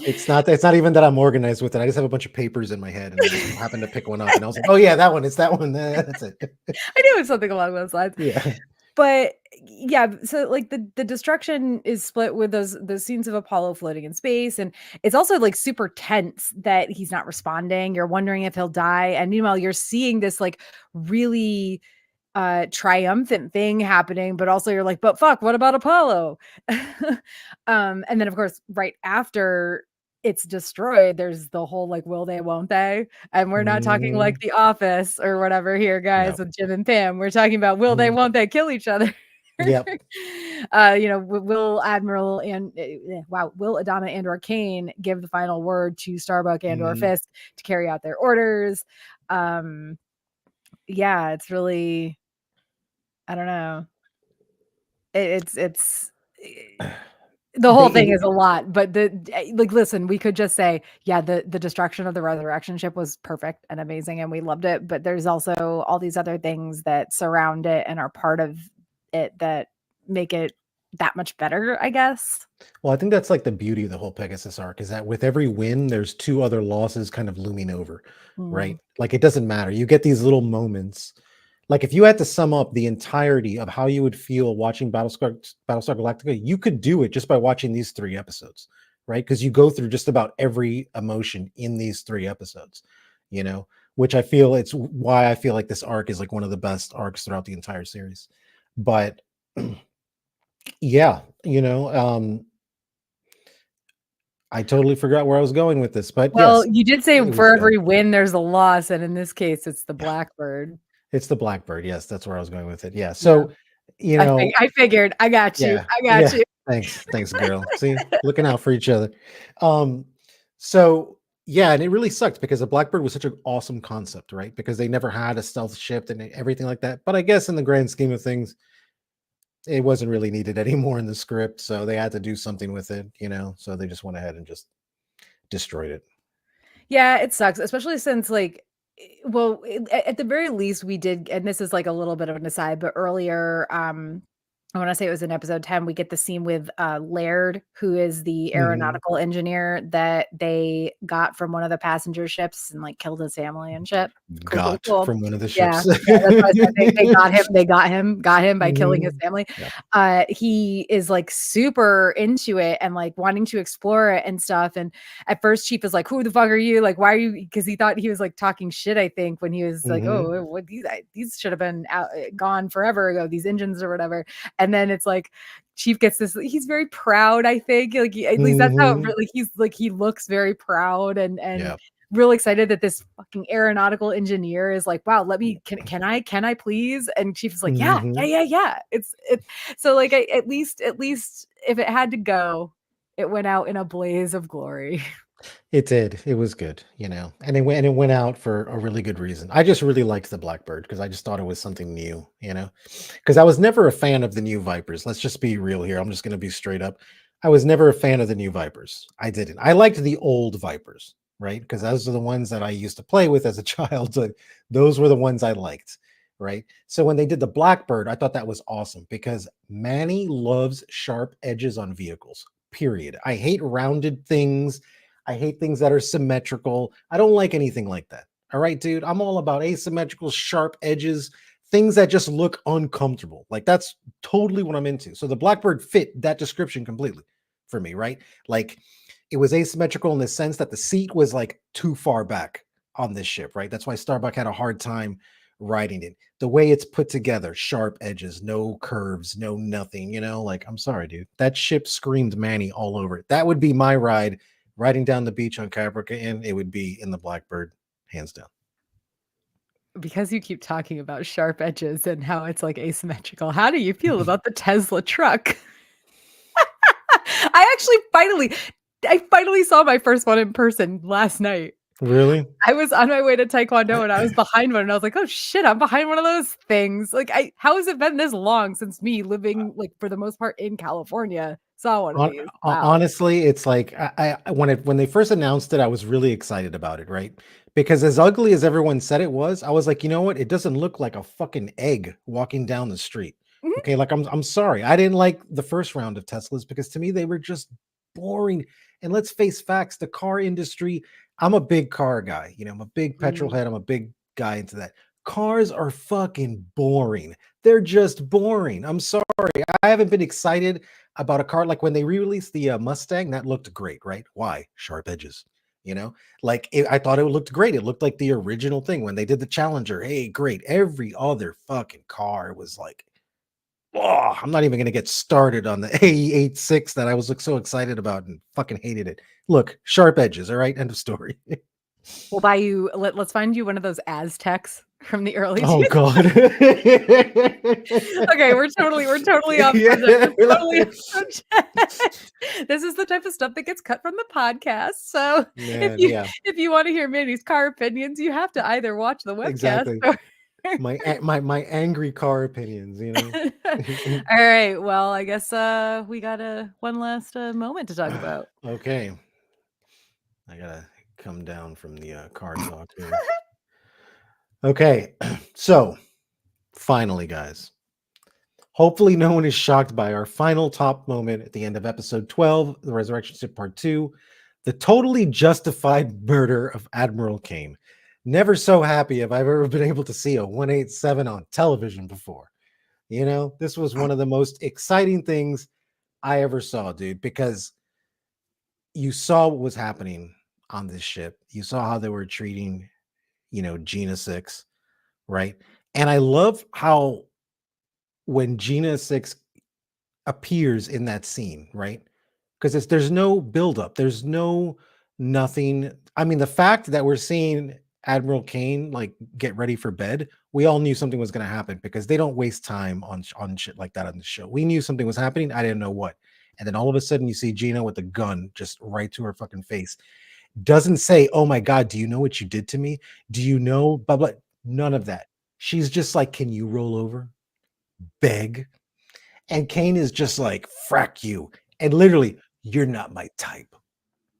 It's not even that I'm organized with it. I just have a bunch of papers in my head, and I just happened to pick one up, and I was like, oh yeah, that one. It's that one. That's it. I knew it was something along those lines. Yeah. But yeah, so like the destruction is split with those scenes of Apollo floating in space, and it's also like super tense that he's not responding. You're wondering if he'll die, and meanwhile you're seeing this like really triumphant thing happening, but also you're like, but fuck, what about Apollo? And then of course right after it's destroyed, there's the whole like, will they, won't they? And we're not talking like The Office or whatever here, guys, with Jim and Pam. We're talking about will they, won't they kill each other? Yep. Will Admiral and will Adama and or Kane give the final word to Starbuck and or Fisk to carry out their orders? Yeah, it's really, I don't know. It's the whole thing is a lot, but listen, we could just say, yeah, the destruction of the resurrection ship was perfect and amazing and we loved it, but there's also all these other things that surround it and are part of it that make it that much better, I guess. Well, I think that's like the beauty of the whole Pegasus arc is that with every win, there's two other losses kind of looming over, right? Mm. Like it doesn't matter. You get these little moments. Like if you had to sum up the entirety of how you would feel watching Battlestar Galactica, you could do it just by watching these 3 episodes, right? Because you go through just about every emotion in these 3 episodes, you know, which I feel it's why I feel like this arc is like one of the best arcs throughout the entire series. But yeah, I totally forgot where I was going with this, but Well, yes, you did say it was for good. every win, there's a loss, and in this case, it's the Yeah, blackbird. it's the Blackbird. Yes, that's where I was going with it. Yeah. Yeah. So, you know, I figured. I got you. yeah, I got yeah. you. Thanks, girl. See, looking out for each other. Um, so yeah, and it really sucked because the Blackbird was such an awesome concept, right? Because they never had a stealth ship and everything like that. But I guess in the grand scheme of things, it wasn't really needed anymore in the script, so they had to do something with it, So they just went ahead and just destroyed it. Yeah, it sucks, especially since well, at the very least, we did, and this is like a little bit of an aside, but earlier, I want to say it was in episode 10, we get the scene with Laird, who is the Mhm. aeronautical engineer that they got from one of the passenger ships and like killed his family and shit. Cool, cool, Got cool. from one of the Yeah, ships. yeah, that's why I said they got him. Got him by killing his Mhm. family. Yeah. He is like super into it and like wanting to explore it and stuff. And at first, Chief is like, "Who the fuck are you? Like, why are you?" Because he thought he was like talking shit. I think when he was like, Mhm. "Oh, what these should have been out, gone forever ago. These engines or whatever." And then it's like Chief gets this. He's very proud. I think like at least that's how it Mhm. really. He's like he looks very proud and Yeah. real excited that this fucking aeronautical engineer is like, wow, let me can I please? And Chief is like, yeah, yeah, Mhm. yeah, yeah. It's so like at least if it had to go, it went out in a blaze of glory. It did. It was good, and it went out for a really good reason. I just really liked the Blackbird because I just thought it was something new. Because I was never a fan of the new Vipers. Let's just be real here. I'm just gonna be straight up. I was never a fan of the new Vipers. I didn't. I liked the old Vipers, right? Because those are the ones that I used to play with as a child. So those were the ones I liked, right? So when they did the Blackbird, I thought that was awesome because Manny loves sharp edges on vehicles. Period. I hate rounded things. I hate things that are symmetrical. I don't like anything like that. All right, dude. I'm all about asymmetrical, sharp edges, things that just look uncomfortable. Like that's totally what I'm into. So the Blackbird fit that description completely for me, right? Like it was asymmetrical in the sense that the seat was like too far back on this ship, right? That's why Starbuck had a hard time riding it. The way it's put together, sharp edges, no curves, no nothing, like I'm sorry, dude. That ship screamed Manny all over it. That would be my ride riding down the beach on Caprica Inn, it would be in the Blackbird, hands down. Because you keep talking about sharp edges and how it's like asymmetrical, how do you feel about the Tesla truck? I finally saw my first one in person last night. Really? I was on my way to Taekwondo and I was behind one and I was like, "Oh shit, I'm behind one of those things." Like how has it been this long since me living like for the most part in California saw one of these? Wow. Honestly, it's like when they first announced it, I was really excited about it, right? Because as ugly as everyone said it was, I was like, you know what? It doesn't look like a fucking egg walking down the street. Mhm. Okay, like I'm sorry. I didn't like the first round of Teslas because to me they were just boring. And let's face facts, the car industry, I'm a big car guy. I'm a big petrol Mm. head. I'm a big guy into that. Cars are fucking boring. They're just boring. I'm sorry. I haven't been excited about a car like when they re-released the Mustang. That looked great, right? Why? Sharp edges. Like I thought it looked great. It looked like the original thing when they did the Challenger. Hey, great. Every other fucking car was like, oh, I'm not even gonna get started on the AE86 that I was so excited about and fucking hated it. Look, sharp edges. All right, end of story. We'll buy you let's find you one of those Aztecs from the early Oh 2000s. God. Okay, we're totally off subject. Yeah. We're totally off subject. This is the type of stuff that gets cut from the podcast. So Man, yeah, if you want to hear Manny's car opinions, you have to either watch the webcast exactly. or My angry car opinions. All right. Well, I guess we got a one last moment to talk about. Okay, I gotta come down from the car talk here. Okay, so finally, guys, Hopefully, no one is shocked by our final top moment at the end of episode 12, The Resurrection Ship Part 2, the totally justified murder of Admiral Kane. Never so happy have I ever been able to see a 187 on television before. You know, this was one of the most exciting things I ever saw, dude, because you saw what was happening on this ship. You saw how they were treating, Gina 6, right? And I love how when Gina 6 appears in that scene, right? Because there's no buildup, there's no nothing. I mean, the fact that we're seeing Admiral Kane like get ready for bed, we all knew something was going to happen because they don't waste time on shit like that on the show. We knew something was happening. I didn't know what. And then all of a sudden, you see Gina with a gun just right to her fucking face. Doesn't say, "Oh my god, do you know what you did to me? Do you know?" Blah blah. None of that. She's just like, "Can you roll over?" Beg. And Kane is just like, "Frack you." And literally, "You're not my type."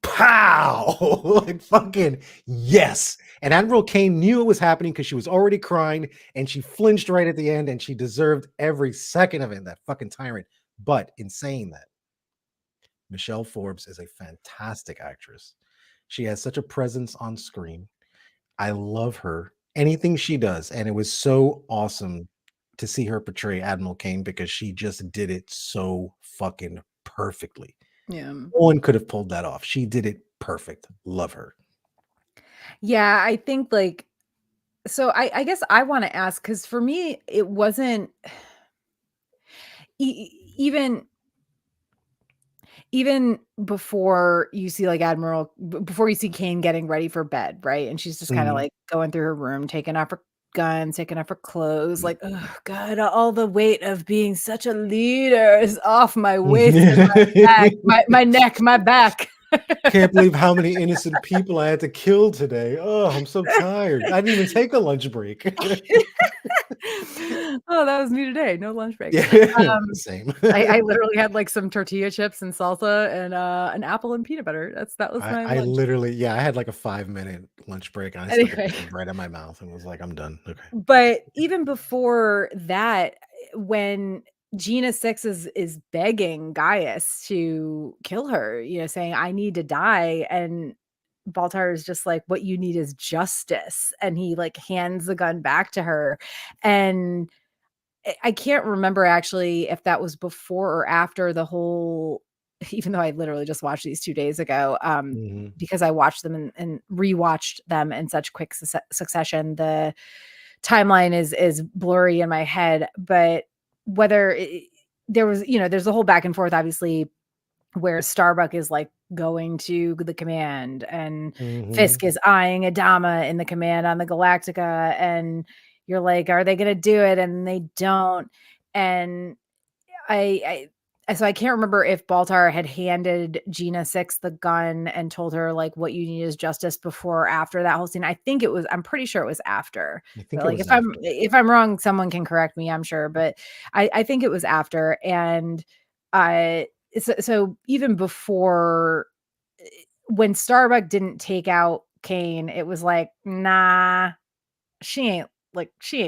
Pow! Like fucking yes. And Admiral Kane knew it was happening because she was already crying and she flinched right at the end and she deserved every second of it, that fucking tyrant. But in saying that, Michelle Forbes is a fantastic actress. She has such a presence on screen. I love her. Anything she does. And it was so awesome to see her portray Admiral Kane because she just did it so fucking perfectly. Yeah. No one could have pulled that off. She did it perfect. Love her. Yeah, I think like so I guess I want to ask because for me it wasn't even before you see like before you see Kane getting ready for bed, right? And she's just kind of Mhm. like going through her room, taking off her guns, taking off her clothes, like, oh God, all the weight of being such a leader is off my waist and my back, my neck, my back. Can't believe how many innocent people I had to kill today. Oh, I'm so tired. I didn't even take a lunch break. Oh, that was me today. No lunch break. Yeah, Um, same. I literally had like some tortilla chips and salsa and an apple and peanut butter. That was my I lunch. literally, yeah, I had like a 5-minute lunch break and I stuck a Anyway, piece of bread in my mouth and was like, I'm done. Okay. but even before that, when Gina Six is begging Gaius to kill her, saying, "I need to die," and Baltar is just like, "What you need is justice," and he like hands the gun back to her, and I can't remember actually if that was before or after the whole even though I literally just watched these 2 days ago, Mhm. because I watched them and rewatched them in such quick succession. The timeline is blurry in my head, but whether there was, there's a whole back and forth, obviously, where Starbuck is like going to the command and Mhm. Fisk is eyeing Adama in the command on the Galactica. And you're like, are they going to do it? And they don't. And so I can't remember if Baltar had handed Gina Six the gun and told her like what you need is justice before or after that whole scene. I'm pretty sure it was after. I think But it like was after. if I'm wrong, someone can correct me, I'm sure. But I think it was after. And uh so even before when Starbuck didn't take out Kane, it was like, nah, she ain't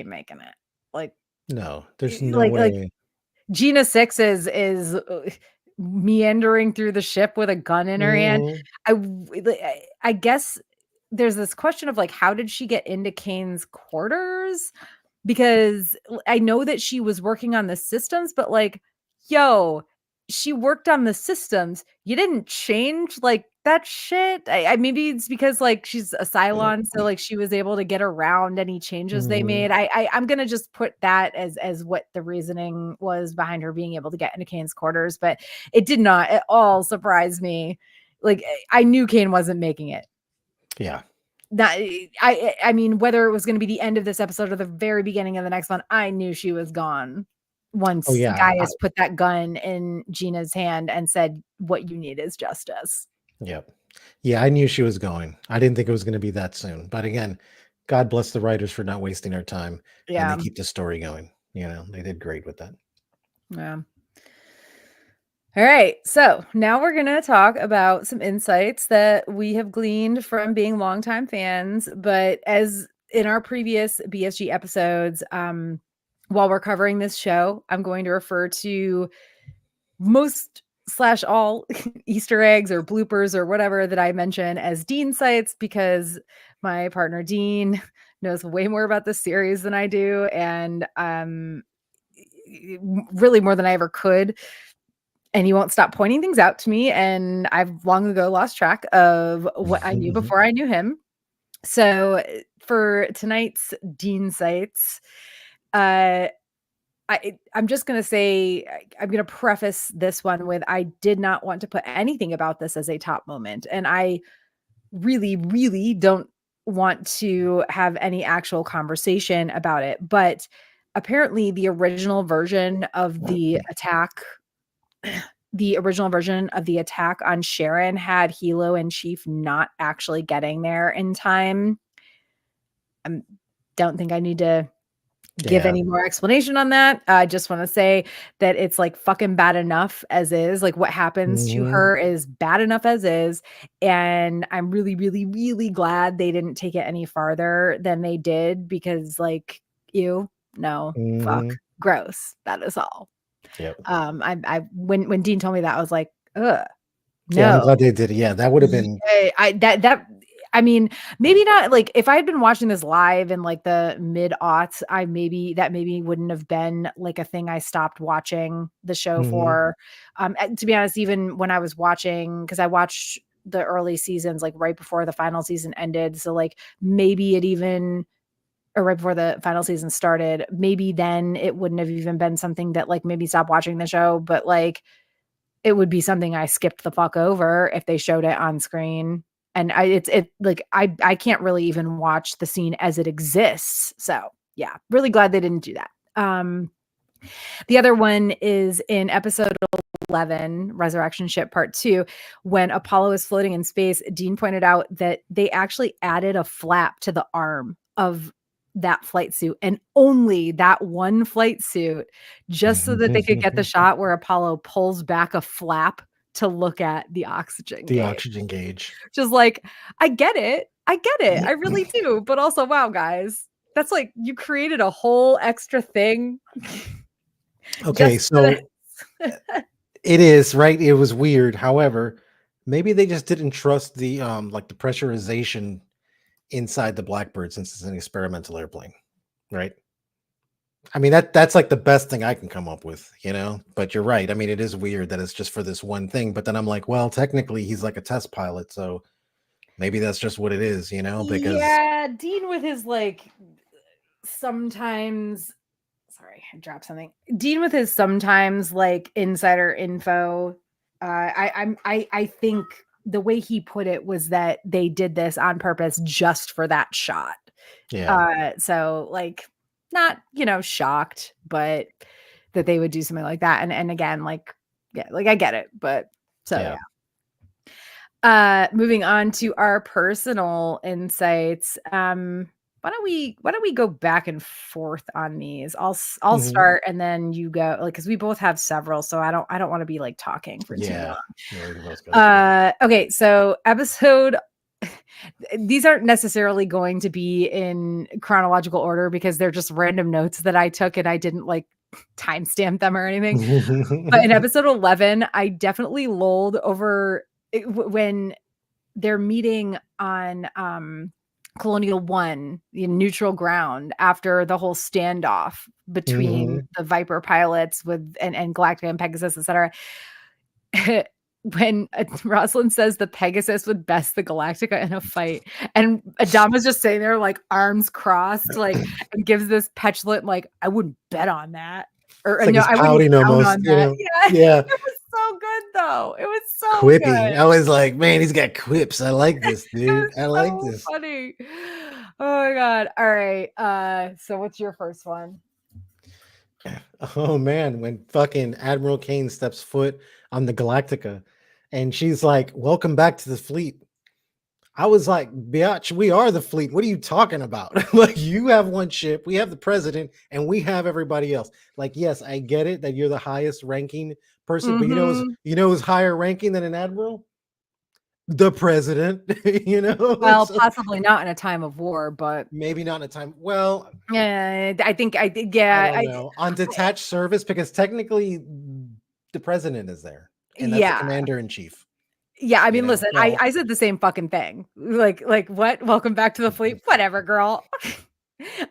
making it. Like No, there's no like way. Gina Six is meandering through the ship with a gun in her hand. Mhm. I guess there's this question of like, how did she get into Kane's quarters? Because I know that she was working on the systems, but like, yo, she worked on the systems. You didn't change like that shit. Maybe it's because like she's a Cylon, so like she was able to get around any changes they Mhm. made. I'm gonna just put that as what the reasoning was behind her being able to get into Kane's quarters, but it did not at all surprise me. Like I knew Kane wasn't making it. Yeah. Not I mean, whether it was gonna be the end of this episode or the very beginning of the next one, I knew she was gone Oh, once yeah. Gaius put that gun in Gina's hand and said, "What you need is justice." Yep. Yeah, I knew she was going. I didn't think it was gonna be that soon. But again, God bless the writers for not wasting their time, and they Yeah, keep the story going. They did great with that. yeah. Alright, so now we're gonna talk about some insights that we have gleaned from being longtime fans, but as in our previous BSG episodes, while we're covering this show, I'm going to refer to most slash all Easter eggs or bloopers or whatever that I mention as Dean sites, because my partner Dean knows way more about this series than I do, and really more than I ever could. And he won't stop pointing things out to me, and I've long ago lost track of what I knew before I knew him. So for tonight's Dean sites, uh, I'm just going to say, I'm going to preface this one with, I did not want to put anything about this as a top moment. And I really, really don't want to have any actual conversation about it. But apparently, the original version of the attack on Sharon had Hilo and Chief not actually getting there in time. I don't think I need to give Yeah. any more explanation on that. I just want to say that it's like fucking bad enough as is. Like what happens to Mhm. her is bad enough as is. And I'm really, really, really glad they didn't take it any farther than they did, because like, ew, no, fuck, Mhm. gross. That is all. Yep. When Dean told me that, I was like, ugh, Yeah, I'm no. glad they did it. Yeah, that would have been Yeah, I mean, maybe not, like, if I had been watching this live in, like, the mid-aughts, maybe wouldn't have been, like, a thing I stopped watching the show mhm. for. And to be honest, even when I was watching, because I watched the early seasons, like, right before the final season ended, so, like, maybe it even or right before the final season started, maybe then it wouldn't have even been something that, like, made me stop watching the show, but, like, it would be something I skipped the fuck over if they showed it on screen. And I can't really even watch the scene as it exists. So yeah, really glad they didn't do that. The other one is in episode 11, Resurrection Ship Part 2, when Apollo is floating in space. Dean pointed out that they actually added a flap to the arm of that flight suit, and only that one flight suit, just so that they could get the shot where Apollo pulls back a flap to look at the oxygen The gauge. oxygen gauge. Just like, I get it. I get it. I really do. But also, wow, guys, that's like you created a whole extra thing Okay, just for so this. it is, right? It was weird. However, maybe they just didn't trust the like the pressurization inside the Blackbird, since it's an experimental airplane, right? I mean, that's like the best thing I can come up with, you know? But you're right. I mean, it is weird that it's just for this one thing, but then I'm like, well, technically he's like a test pilot, so maybe that's just what it is, you know? Because Yeah, Dean with his like sometimes sorry, I dropped something. Dean with his sometimes like insider info. I think the way he put it was that they did this on purpose just for that shot. yeah, So like not, shocked, but that they would do something like that. And again, like, yeah, like I get it, but so yeah. yeah. Moving on to our personal insights. Why don't we go back and forth on these? I'll Mhm. start and then you go, like, because we both have several, so I don't want to be like talking for too Yeah. long. Yeah, we can both go through. Okay, so episode these aren't necessarily going to be in chronological order because they're just random notes that I took and I didn't like timestamp them or anything. But in episode 11, I definitely lulled over when they're meeting on Colonial One, the neutral ground, after the whole standoff between Mhm. the Viper pilots with and Galactica and Pegasus, etc. When Rosalind says the Pegasus would best the Galactica in a fight, and Adama's just sitting there like arms crossed, like, and gives this petulant like, "I wouldn't bet on that," or It's like "No, he's I wouldn't pouting count almost, on you that." know? Yeah, Yeah. it was so good though. It was so Quippy. I good. was like, man, he's got quips. I like this, It dude. was I like so this. funny. Oh my god. All right. So what's your first one? Oh man, when fucking Admiral Kane steps foot on the Galactica and she's like, welcome back to the fleet. I was like, biatch, we are the fleet. What are you talking about? Like, you have one ship, we have the president, and we have everybody else. Like, yes, I get it that you're the highest ranking person, but Mhm. you know who's higher ranking than an admiral? the president, you know? Well, So possibly not in a time of war, but maybe not in a time. Well, yeah, I think I yeah, don't know. On detached service, because technically the president is there, and that's the yeah. commander in chief, Yeah, I you mean, know? listen, So I said the same fucking thing. Like, "What? Welcome back to the fleet." "Whatever, girl."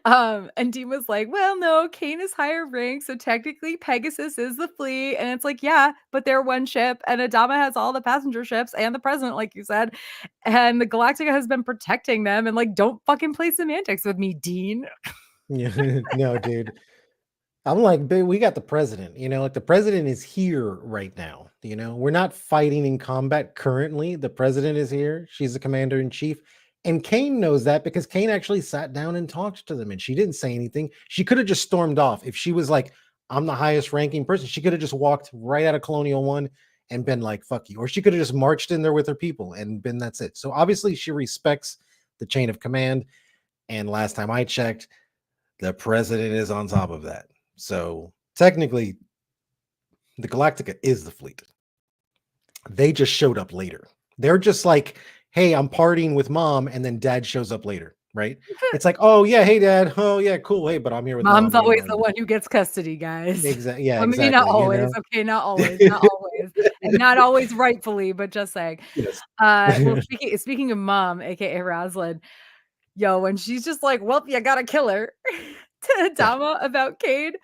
And Dean was like, "Well, no, Kane is higher rank, so technically Pegasus is the fleet." And it's like, "Yeah, but they're one ship, and Adama has all the passenger ships and the president, like you said, and the Galactica has been protecting them, and, like, don't fucking play semantics with me, Dean." yeah, no, dude. I'm like, "Babe, we got the president, you know, like the president is here right now, you know. We're not fighting in combat currently. The president is here. She's the commander in chief. And Kane knows that because Kane actually sat down and talked to them and she didn't say anything. She could have just stormed off. If she was like, I'm the highest ranking person, she could have just walked right out of Colonial One and been like, fuck you. Or she could have just marched in there with her people and been that's it. So obviously she respects the chain of command. And last time I checked, the president is on top of that. So technically, the Galactica is the fleet. They just showed up later. They're just like, hey, I'm partying with mom, and then dad shows up later, right? It's like, oh yeah, hey dad, oh yeah, cool, hey, but I'm here with Mom's mom, you always know. the one who gets custody, guys. Exactly, yeah, Well, maybe not exactly, you always, know. okay, not always, and not always rightfully, but just saying. Yes. Well, speaking of mom, AKA Roslyn, yo, when she's just like, "Well, you gotta kill her," to Yeah. Dama about Cade,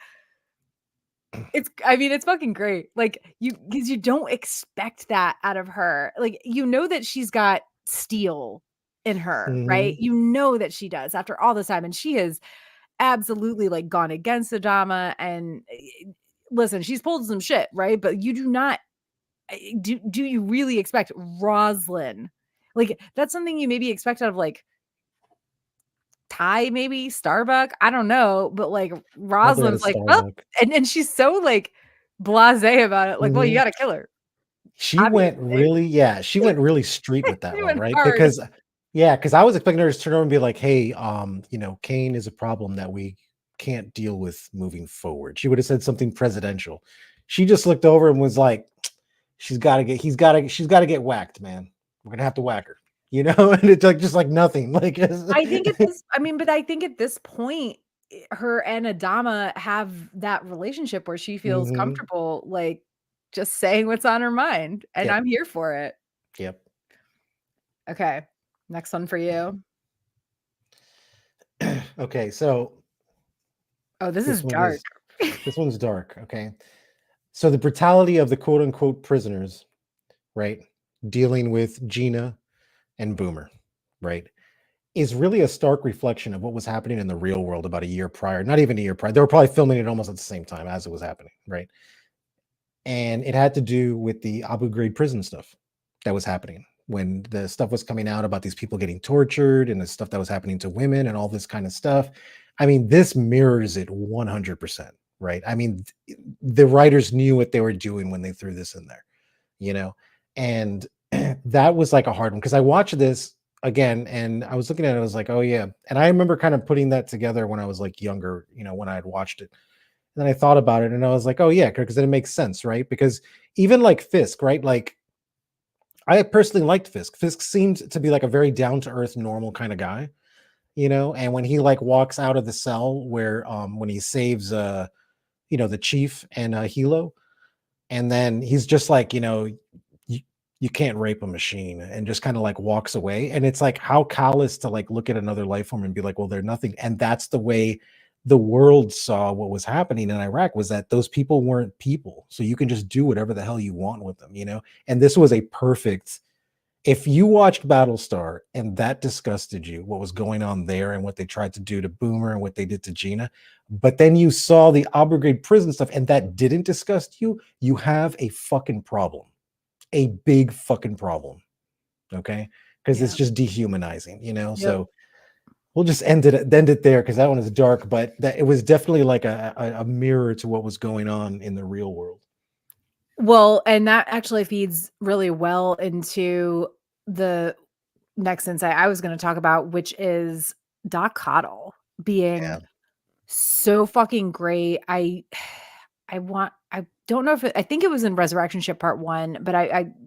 I mean, it's fucking great. Like, because you don't expect that out of her. Like, you know that she's got steel in her, right? Mhm. You know that she does after all this time, and she has absolutely, like, gone against Adama and, listen, she's pulled some shit, right? But you do not do you really expect Roslyn? Like, that's something you maybe expect out of, like, Ty, maybe Starbuck, I don't know, but, like, Never had a Rosalind's like, "Well," Starbucks. and she's so, like, blasé about it, like, "Well, you Mhm. gotta kill her, She went obviously." really, yeah, she went really street with that She one, went right? hard. Because yeah, because I was expecting her to turn around and be like, "Hey, you know, Kane is a problem that we can't deal with moving forward." She would have said something presidential. She just looked over and was like, she's gotta get whacked, man. We're gonna have to whack her, you know? And it's like just like nothing. Like I mean, but I think at this point, her and Adama have that relationship where she feels Mhm. comfortable, like, just saying what's on her mind, and Yep. I'm here for it. Yep. Okay, next one for you. Okay, so Oh, this is this one dark. is this one's dark. Okay. So the brutality of the quote unquote prisoners, right? Dealing with Gina and Boomer, right? Is really a stark reflection of what was happening in the real world about a year prior. Not even a year prior. They were probably filming it almost at the same time as it was happening, right? And it had to do with the Abu Ghraib prison stuff that was happening when the stuff was coming out about these people getting tortured and the stuff that was happening to women and all this kind of stuff. I mean, this mirrors it 100%, right? I mean, the writers knew what they were doing when they threw this in there, you know? And that was like a hard one because I watched this again and I was looking at it, I was like, oh yeah. And I remember kind of putting that together when I was like younger, you know, when I had watched it. And then I thought about it and I was like, oh yeah, because then it makes sense, right? Because even like Fisk, right? Like I personally liked Fisk. Fisk seemed to be like a very down to earth, normal kind of guy, you know. And when he like walks out of the cell where when he saves you know, the chief and Hilo, and then he's just like, you know, you, you can't rape a machine and just kind of like walks away. And it's like how callous to like look at another life form and be like, well, they're nothing. And that's the way the world saw what was happening in Iraq, was that those people weren't people. So you can just do whatever the hell you want with them, you know? And this was a perfect, if you watched Battlestar and that disgusted you, what was going on there and what they tried to do to Boomer and what they did to Gina, but then you saw the Abu Ghraib prison stuff and that didn't disgust you, you have a fucking problem, a big fucking problem. Okay. Because it's Yeah. just dehumanizing, you know? Yep. So we'll just end it there because that one is dark, but that it was definitely like a mirror to what was going on in the real world. Well, and that actually feeds really well into the next insight I was gonna talk about, which is Doc Cottle being Yeah. so fucking great. I don't know if I think it was in Resurrection Ship Part 1, but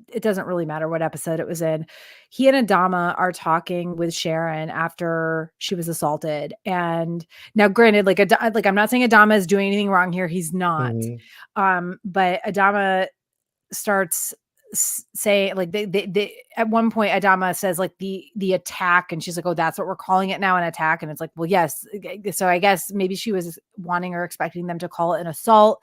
it doesn't really matter what episode it was in. He and Adama are talking with Sharon after she was assaulted. And now granted, like I'm not saying Adama is doing anything wrong here. He's not. But Adama starts say like they at one point Adama says like the attack, and she's like, oh, that's what we're calling it now, an attack. And it's like, well, yes. So I guess maybe she was wanting or expecting them to call it an assault.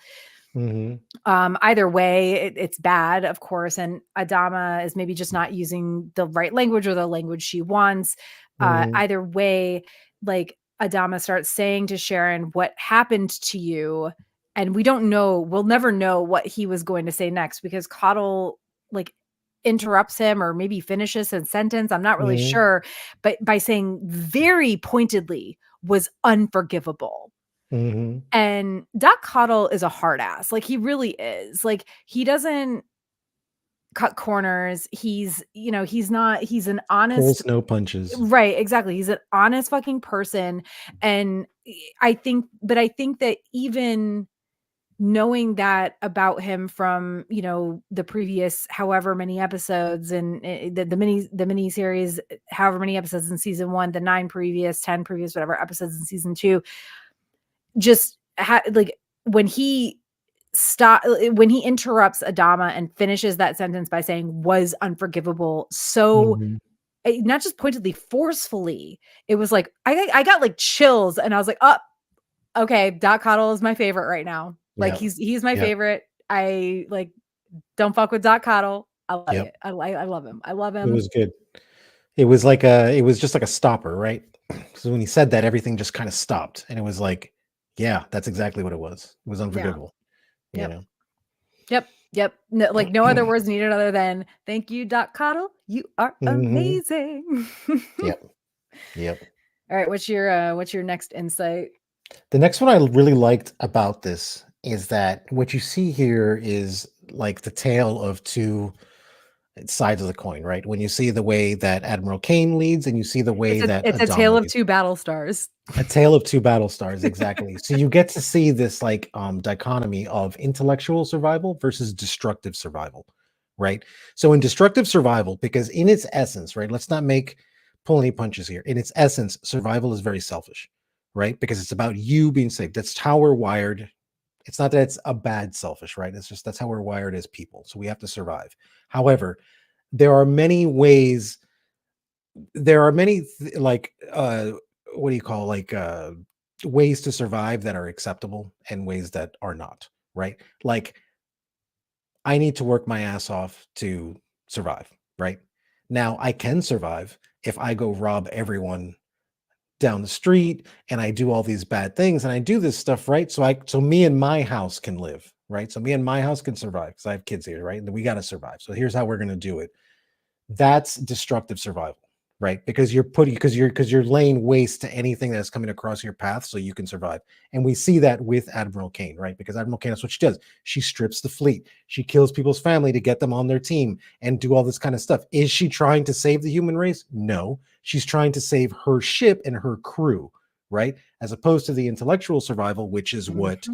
Either way, it's bad, of course. And Adama is maybe just not using the right language or the language she wants. Either way, like Adama starts saying to Sharon, what happened to you? And we don't know, we'll never know what he was going to say next, because Coddle like interrupts him or maybe finishes his sentence. I'm not really sure, but by saying very pointedly, was unforgivable. And Doc Coddle is a hard ass. Like, he really is. Like, he doesn't cut corners. He's an honest, pulls no punches. Right, exactly. He's an honest fucking person. And I think that even knowing that about him from, the previous however many episodes, and the mini series, however many episodes in season 1, the 10 previous whatever episodes in season 2, just like when he interrupts Adama and finishes that sentence by saying was unforgivable, so not just pointedly, forcefully, it was like I got like chills, and I was like, oh, okay, Doc Coddle is my favorite right now. Like, he's my favorite. I like, don't fuck with Doc Coddle. I love it. I love him. I love him. It was good. It was like it was just like a stopper, right? So when he said that, everything just kind of stopped, and it was like, yeah, that's exactly what it was. It was unforgivable. Yep. No, like, no other words needed other than thank you, Doc Coddle. You are amazing. Yep. All right, what's your next insight? The next one I really liked about this is that what you see here is like the tale of two sides of the coin, right? When you see the way that Admiral Kane leads, and you see the way that it's a tale of two battle stars. A tale of two battle stars, exactly. So you get to see this like dichotomy of intellectual survival versus destructive survival, right? So in destructive survival, because in its essence, right, let's not pull any punches here. In its essence, survival is very selfish, right? Because it's about you being safe. That's how we're wired. It's not that it's a bad selfish, right? It's just that's how we're wired as people. So we have to survive. However, there are many ways. There are many what do you call ways to survive that are acceptable and ways that are not, right? Like, I need to work my ass off to survive, right? Now I can survive if I go rob everyone down the street and I do all these bad things and I do this stuff, right? So me and my house can live, right? So me and my house can survive because I have kids here, right? And we got to survive. So here's how we're going to do it. That's destructive survival, right? Because you're laying waste to anything that's coming across your path so you can survive. And we see that with Admiral Kane, right? Because Admiral Kane, that's what she does. She strips the fleet. She kills people's family to get them on their team and do all this kind of stuff. Is she trying to save the human race? No. She's trying to save her ship and her crew, right? As opposed to the intellectual survival, which is what,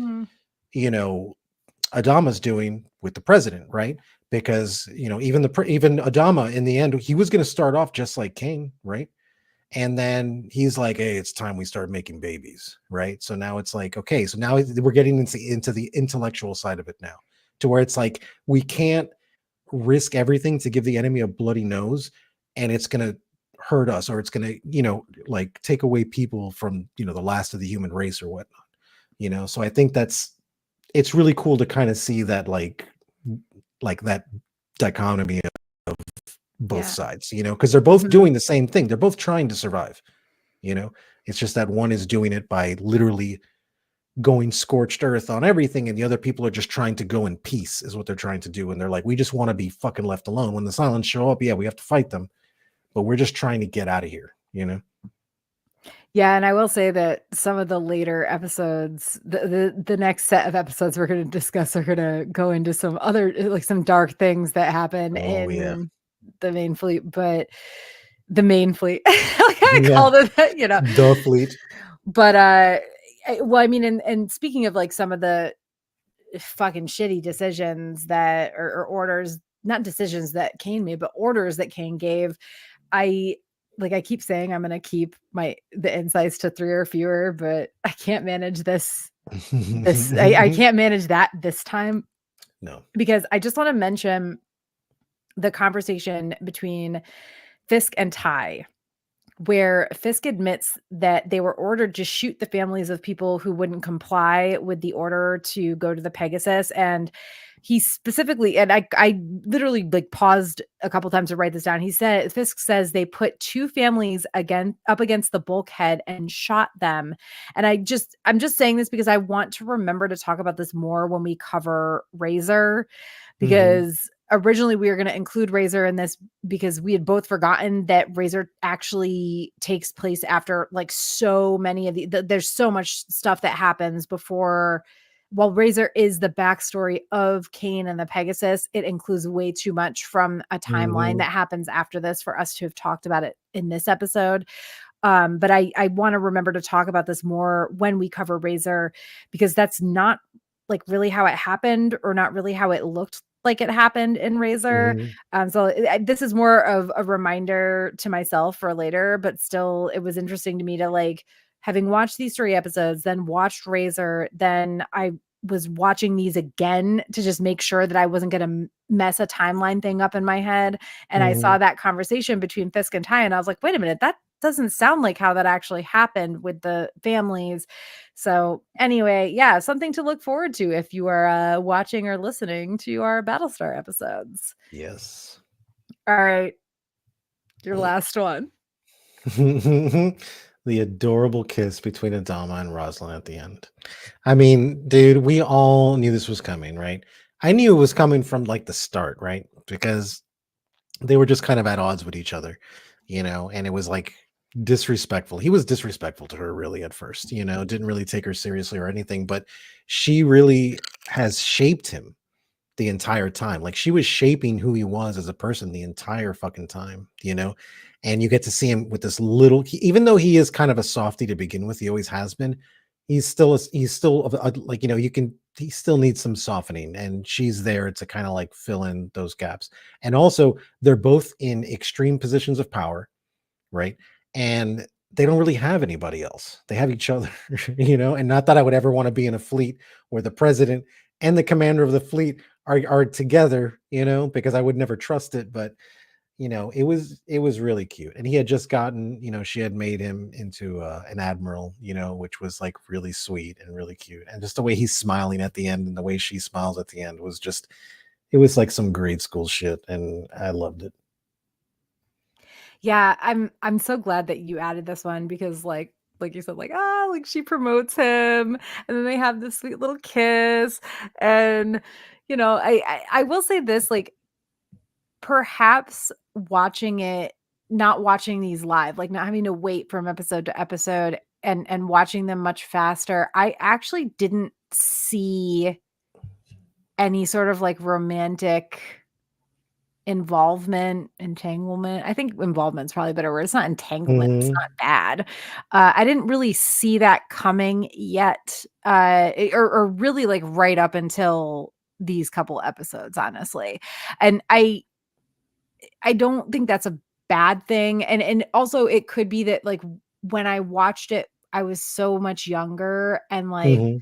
Adama's doing with the president, right? Because even Adama in the end, he was going to start off just like Kane, right? And then he's like, hey, it's time we start making babies, right? So now it's like, okay, so now we're getting into the intellectual side of it now, to where it's like we can't risk everything to give the enemy a bloody nose, and it's going to hurt us, or it's going to like take away people from the last of the human race or whatnot. So I think it's really cool to kind of see that like that dichotomy of both sides, because they're both doing the same thing. They're both trying to survive. It's just that one is doing it by literally going scorched earth on everything, and the other people are just trying to go in peace, is what they're trying to do. And they're like, we just want to be fucking left alone. When the Silents show up, yeah, we have to fight them, but we're just trying to get out of here. Yeah, and I will say that some of the later episodes, the next set of episodes we're going to discuss, are going to go into some other, like, some dark things that happen in the main fleet. But the main fleet, like I called it, the fleet. But well, I mean, and speaking of like some of the fucking shitty decisions that or orders, not decisions that Kane made, but orders that Kane gave. I I keep saying I'm gonna keep the insights to 3 or fewer, but I can't manage I can't manage that this time No. because I just want to mention the conversation between Fisk and Ty, where Fisk admits that they were ordered to shoot the families of people who wouldn't comply with the order to go to the Pegasus. And he specifically, and I literally like paused a couple times to write this down. He said, Fisk says they put 2 families again up against the bulkhead and shot them. And I'm just saying this because I want to remember to talk about this more when we cover Razor, Mhm. because originally we were going to include Razor in this because we had both forgotten that Razor actually takes place after like so many of there's so much stuff that happens before. While Razor is the backstory of Kane and the Pegasus, it includes way too much from a timeline Mhm. that happens after this for us to have talked about it in this episode. But I want to remember to talk about this more when we cover Razor, because that's not like really how it happened, or not really how it looked like it happened in Razor. Mhm. So this is more of a reminder to myself for later, but still, it was interesting to me to like, having watched these 3 episodes, then watched Razor, then I was watching these again to just make sure that I wasn't going to mess a timeline thing up in my head. And I saw Mhm. that conversation between Fisk and Ty, and I was like, wait a minute, that doesn't sound like how that actually happened with the families. So anyway, yeah, something to look forward to if you are watching or listening to our Battlestar episodes. Yes. All right, your last one. The adorable kiss between Adama and Rosalind at the end. I mean, dude, we all knew this was coming, right? I knew it was coming from like the start, right? Because they were just kind of at odds with each other, and it was like disrespectful. He was disrespectful to her really at first, didn't really take her seriously or anything, but she really has shaped him the entire time. Like she was shaping who he was as a person the entire fucking time. And you get to see him with this little, even though he is kind of a softie to begin with, he always has been. He's still like, he still needs some softening, and she's there to kind of like fill in those gaps. And also, they're both in extreme positions of power, right? And they don't really have anybody else. They have each other, and not that I would ever want to be in a fleet where the president and the commander of the fleet are together, because I would never trust it. But it was really cute. And he had just gotten, she had made him into an admiral, which was like really sweet and really cute. And just the way he's smiling at the end and the way she smiles at the end was just, it was like some grade school shit, and I loved it. Yeah, I'm so glad that you added this one because like you said, like, ah, like she promotes him, and then they have this sweet little kiss. And I will say this, like, perhaps watching it, not watching these live, like not having to wait from episode to episode, and watching them much faster, I actually didn't see any sort of like romantic entanglement. I think involvement's probably a better word. It's not entanglement. It's Mhm. not bad. I didn't really see that coming yet, or really like right up until these couple episodes, honestly. And I don't think that's a bad thing. And also it could be that like when I watched it, I was so much younger, and like Mhm.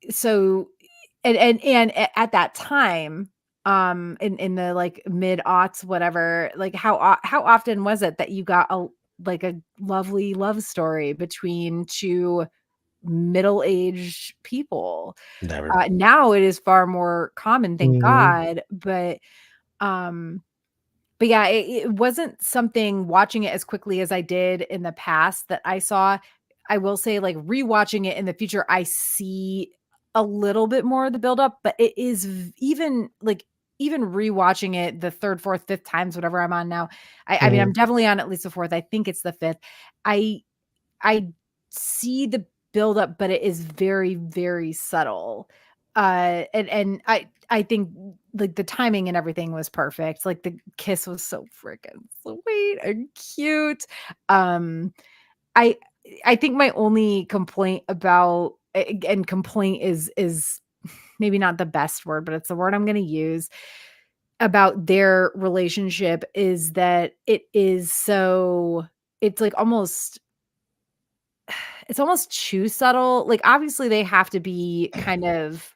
so at that time, in the like mid aughts, whatever, like how often was it that you got a lovely love story between 2 middle-aged people? Never. Now it is far more common, thank Mhm. God. Um but yeah, it wasn't something, watching it as quickly as I did in the past, that I saw. I will say, like, rewatching it in the future, I see a little bit more of the buildup, but it is even rewatching it the 3rd, 4th, 5th times, whatever I'm on now. I mean, I'm Mhm. definitely on at least the 4th. I think it's the 5th. I I see the buildup, but it is very, very subtle. And I think like the timing and everything was perfect. Like the kiss was so freaking sweet and cute. Um, I I think my only complaint about and complaint is maybe not the best word, but it's the word I'm going to use about their relationship is that it's like it's almost too subtle. Like, obviously they have to be kind of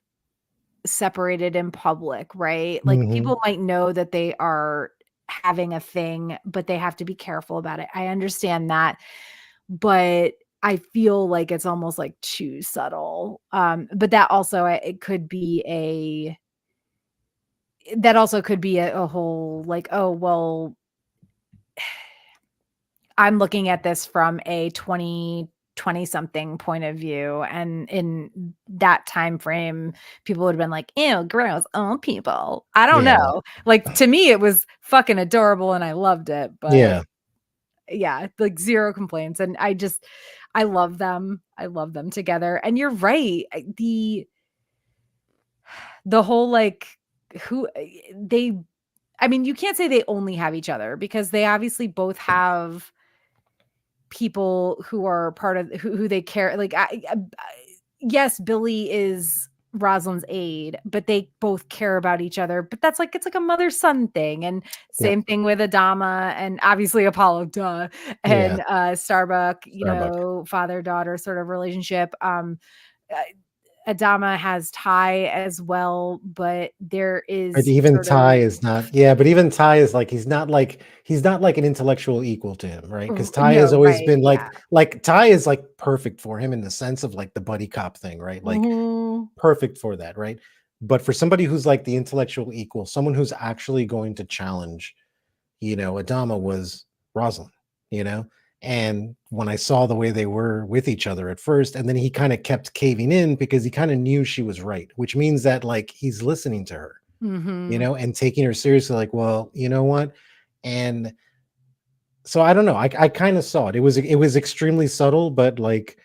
separated in public, right? Like, Mhm. people might know that they are having a thing, but they have to be careful about it. I understand that, but I feel like it's almost like too subtle. But that also it could be a whole like, oh, well, I'm looking at this from a 20 something point of view. And in that time frame, people would have been like, ew, gross, old people. I don't Yeah. know. Like, to me, it was fucking adorable and I loved it. But Yeah. yeah, like, zero complaints. And I love them. I love them together. And you're right. The whole like who they I mean, you can't say they only have each other because they obviously both have people who are part of who they care. Like, yes, Billy is Rosalind's aide, but they both care about each other. But that's like, it's like a mother-son thing. And Yep. same thing with Adama and obviously Apollo, duh, Yeah. and Starbuck, Starbuck. father-daughter sort of relationship. Uh, Adama has Ty as well, but there But is even sort of Ty is not, yeah, but even Ty is like he's not like an intellectual equal to him, right? Because Ty has no, always right, been yeah. like Ty is like perfect for him in the sense of like the buddy cop thing, right? Like Mhm. perfect for that, right? But for somebody who's like the intellectual equal, someone who's actually going to challenge, Adama was Rosalind, you know? And when I saw the way they were with each other at first, and then he kind of kept caving in because he kind of knew she was right, which means that like he's listening to her, Mhm. and taking her seriously, like, well, you know what? And so I don't know. I kind of saw it. It was extremely subtle, but like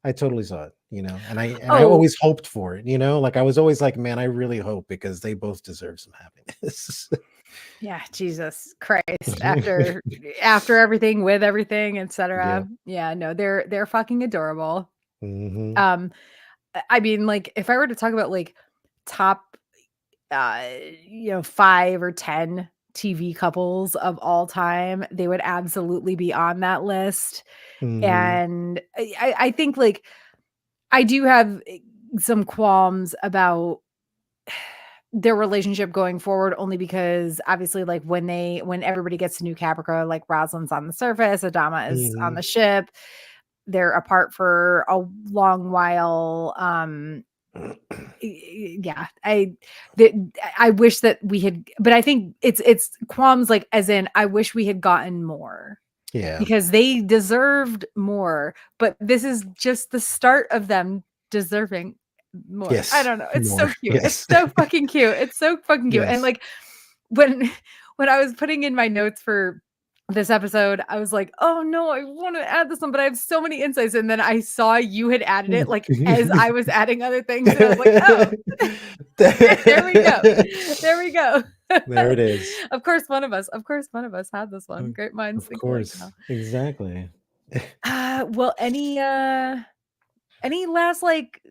I totally saw it, and I Oh, always hoped for it, like I was always like, man, I really hope because they both deserve some happiness. yeah, Jesus Christ. After everything, with everything, Yeah. etc. Yeah, no, they're fucking adorable. Hmm. Um, I mean, like, if I were to talk about like top, uh, 5 or 10 TV couples of all time, they would absolutely be on that list. Hmm. And I think like I do have some qualms about their relationship going forward, only because obviously like when everybody gets to New Caprica, like Rosalind's on the surface, Adama is on Hmm. the ship. They're apart for a long while. Yeah, I wish that we had, but I think it's qualms like as in I wish we had gotten more Yeah. because they deserved more, but this is just the start of them deserving more. I Yes. don't know. It's so More. cute. It's Yes. so fucking cute. It's so fucking cute. And Yes. like when when I was putting in my notes for this episode, I was like, "Oh no, I want to add this one, but I have so many insights." And then I saw you had added it like as I was adding other things, and I was like, "Oh, there we go. There we go." There it is. Of course one of us had this one. Great minds Of think alike course. now. Exactly. Well, any last like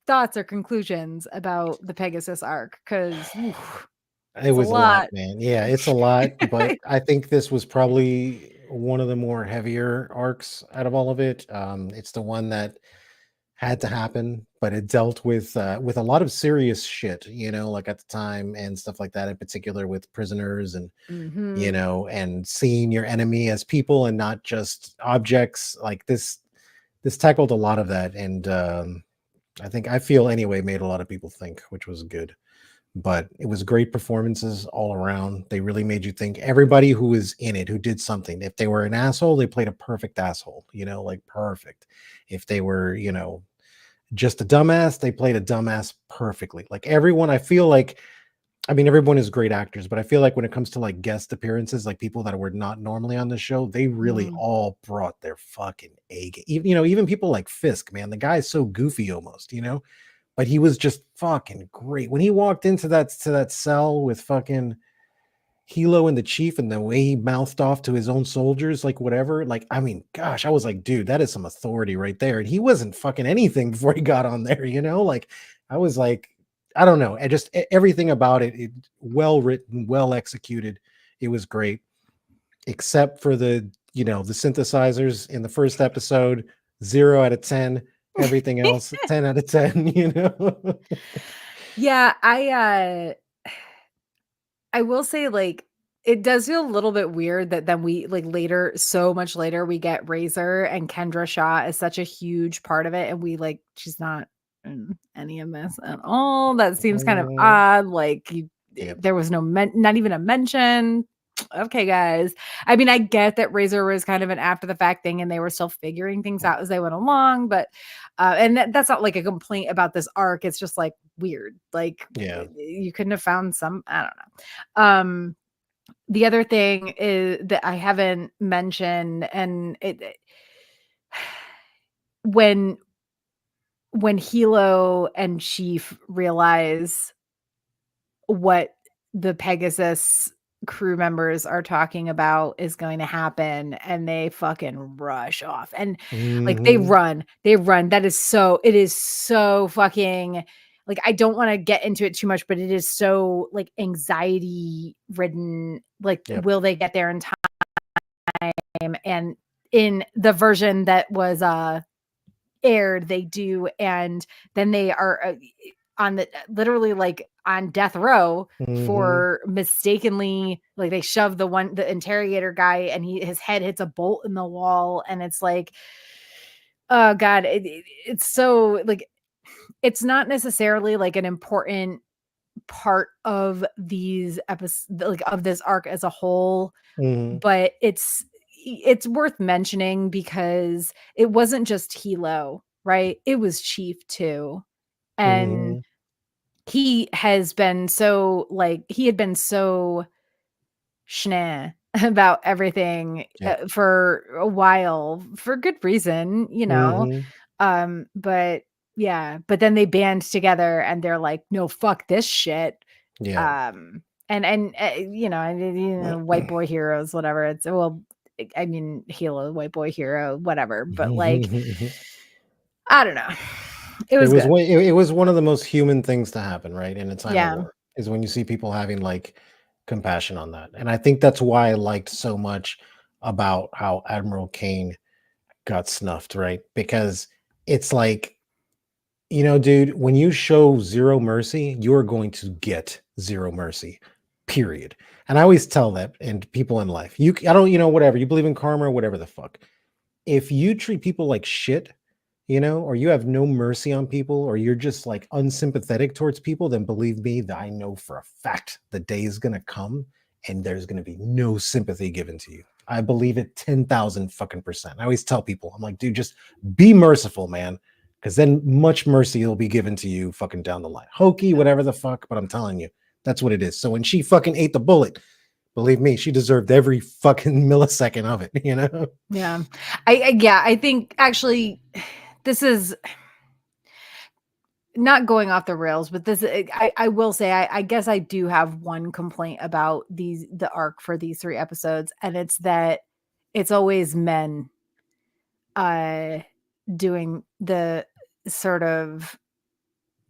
thoughts or conclusions about the Pegasus arc? Because It it's a was a lot, lot. man. Yeah, it's a lot, but I think this was probably one of the more heavier arcs out of all of it. It's the one that had to happen, but it dealt with a lot of serious shit, like at the time and stuff like that, in particular with prisoners and Mhm. and seeing your enemy as people and not just objects. Like this tackled a lot of that, and I feel anyway made a lot of people think, which was good. But it was great performances all around. They really made you think. Everybody who was in it, who did something, if they were an asshole, they played a perfect asshole, like perfect. If they were, just a dumbass, they played a dumbass perfectly. Like everyone, I feel like, I mean, everyone is great actors, but I feel like when it comes to like guest appearances, like people that were not normally on the show, they really Mhm. all brought their fucking A game. Even, even people like Fisk, man, the guy is so goofy almost, but he was just fucking great. When he walked into that cell with fucking Hilo and the chief and the way he mouthed off to his own soldiers, like whatever, like, I mean, gosh, I was like, dude, that is some authority right there. And he wasn't fucking anything before he got on there, Like, I was like, I don't know. Everything about it well written, well executed. It was great, except for the the synthesizers in the first episode. 0 out of 10. Everything else 10 out of 10. Yeah, I will say, like, it does feel a little bit weird that then we like later, so much later, we get Razor and Kendra Shaw is such a huge part of it, and we like she's not in any of this at all. That seems kind of odd. Like Yep. there was not even a mention. Okay, guys. I mean, I get that Razor was kind of an after the fact thing, and they were still figuring things out as they went along, but and that's not like a complaint about this arc. It's just like weird. Like Yeah. you couldn't have found some, I don't know. The other thing is that I haven't mentioned, and when Hilo and Chief realize what the Pegasus crew members are talking about is going to happen, and they fucking rush off, and like they Mhm. run, that is it is so fucking, like, I don't want to get into it too much, but it is so like anxiety ridden. Like, Yep. will they get there in time? And in the version that was aired, they do, and then they are on the literally like on death row Mhm. for mistakenly, like, they shove the interrogator guy, and his head hits a bolt in the wall, and it's like, oh god, it's so like, it's not necessarily like an important part of these episodes, like of this arc as a whole, Mhm. but it's worth mentioning because it wasn't just Hilo, right? It was Chief too. And Mhm. he had been so schneh about everything Yep. for a while, for good reason, Mhm. but yeah, but then they band together and they're like, no, fuck this shit. Yeah. White boy heroes, whatever. It's, well, I mean, Halo, white boy hero, whatever. But like, I don't know. It was good. It was one of the most human things to happen, right, in a time of Yeah. war, is when you see people having, like, compassion on that, and I think that's why I liked so much about how Admiral Kane got snuffed, right? Because it's like, dude, when you show zero mercy, you're going to get zero mercy, period. And I always tell that and people in life, I don't, whatever, you believe in karma or whatever the fuck. If you treat people like shit, or you have no mercy on people, or you're just like unsympathetic towards people, then believe me, that I know for a fact the day is going to come and there's going to be no sympathy given to you. I believe it 10,000 fucking percent. I always tell people, I'm like, dude, just be merciful, man. Because then much mercy will be given to you fucking down the line. Hokey, whatever the fuck, but I'm telling you, that's what it is. So when she fucking ate the bullet, believe me, she deserved every fucking millisecond of it, Yeah. I think actually this is not going off the rails, but I will say, I guess I do have one complaint about the arc for these 3 episodes, and it's that it's always men doing the sort of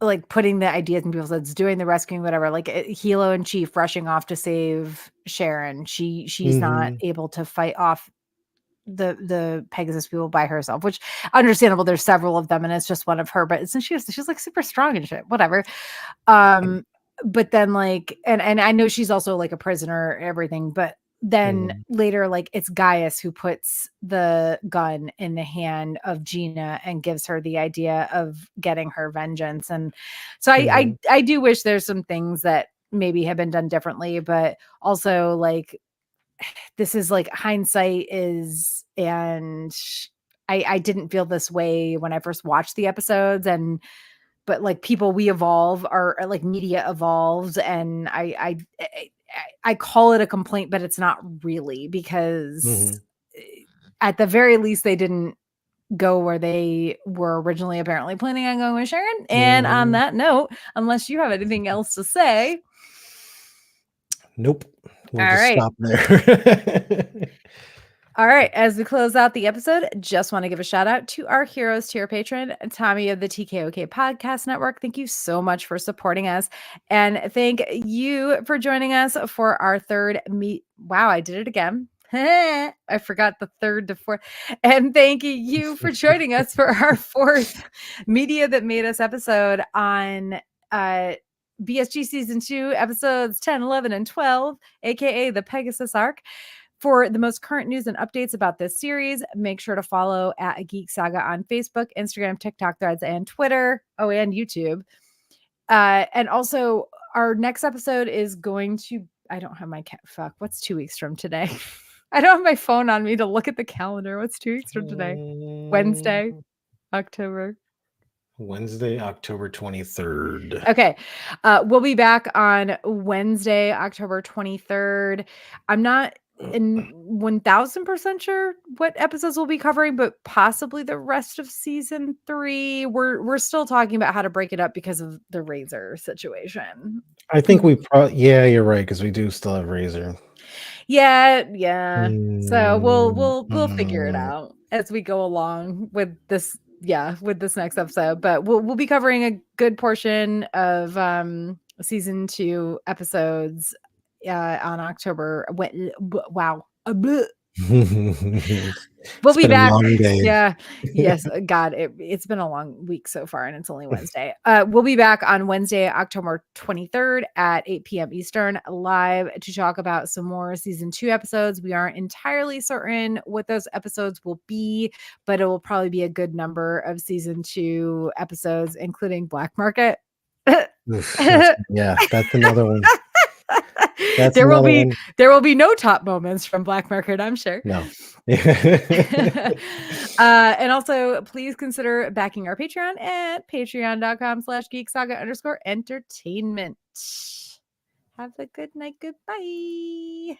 like putting the ideas in people's heads, doing the rescuing, whatever. Like Hilo and Chief rushing off to save Sharon. She's not Mhm. able to fight off the Pegasus people by herself, which understandable. There's several of them, and it's just one of her. But since she's like super strong and shit, whatever. But then like, and I know she's also like a prisoner, everything. But then Mhm. later, like it's Gaius who puts the gun in the hand of Gina and gives her the idea of getting her vengeance. And so Mhm. I do wish there's some things that maybe have been done differently, but also like this is like hindsight is, and I didn't feel this way when I first watched the episodes, and but like people, we evolve, our like media evolves, and I call it a complaint, but it's not really, because Mhm. at the very least they didn't go where they were originally apparently planning on going with Sharon. And on Mhm. that note, unless you have anything else to say, Nope. We'll all just right. stop there. All right, as we close out the episode, just want to give a shout out to our Heroes tier patron, Tommy of the TKOK Podcast Network. Thank you so much for supporting us. And thank you for joining us for our third meet. Wow, I did it again. I forgot the third to fourth. And thank you for joining us for our fourth Media That Made Us episode on BSG Season 2, episodes 10, 11, and 12, aka the Pegasus Arc. For the most current news and updates about this series, make sure to follow at Geek Saga on Facebook, Instagram, TikTok, Threads, and Twitter. Oh, and YouTube. And also, our next episode is going to. I don't have my fuck. What's 2 weeks from today? I don't have my phone on me to look at the calendar. What's 2 weeks from today? Wednesday, October. Wednesday, October 23rd. Okay. We'll be back on Wednesday, October 23rd. I'm not 1000% sure what episodes we'll be covering, but possibly the rest of season 3. We're still talking about how to break it up because of the Razor situation. I think we probably, yeah, you're right, because we do still have Razor. Yeah. So we'll figure it out as we go along with this. Yeah, with this next episode, but we'll be covering a good portion of season 2 episodes on October. Wow. We'll be back. Yeah. Yes. God, it's been a long week so far, and it's only Wednesday. We'll be back on Wednesday, October 23rd at 8 p.m. Eastern, live to talk about some more season 2 episodes. We aren't entirely certain what those episodes will be, but it will probably be a good number of season 2 episodes, including Black Market. Yeah, that's another one. There will be no top moments from Black Market, I'm sure. No. And also, please consider backing our Patreon at patreon.com/geeksaga_entertainment. Have a good night. Goodbye.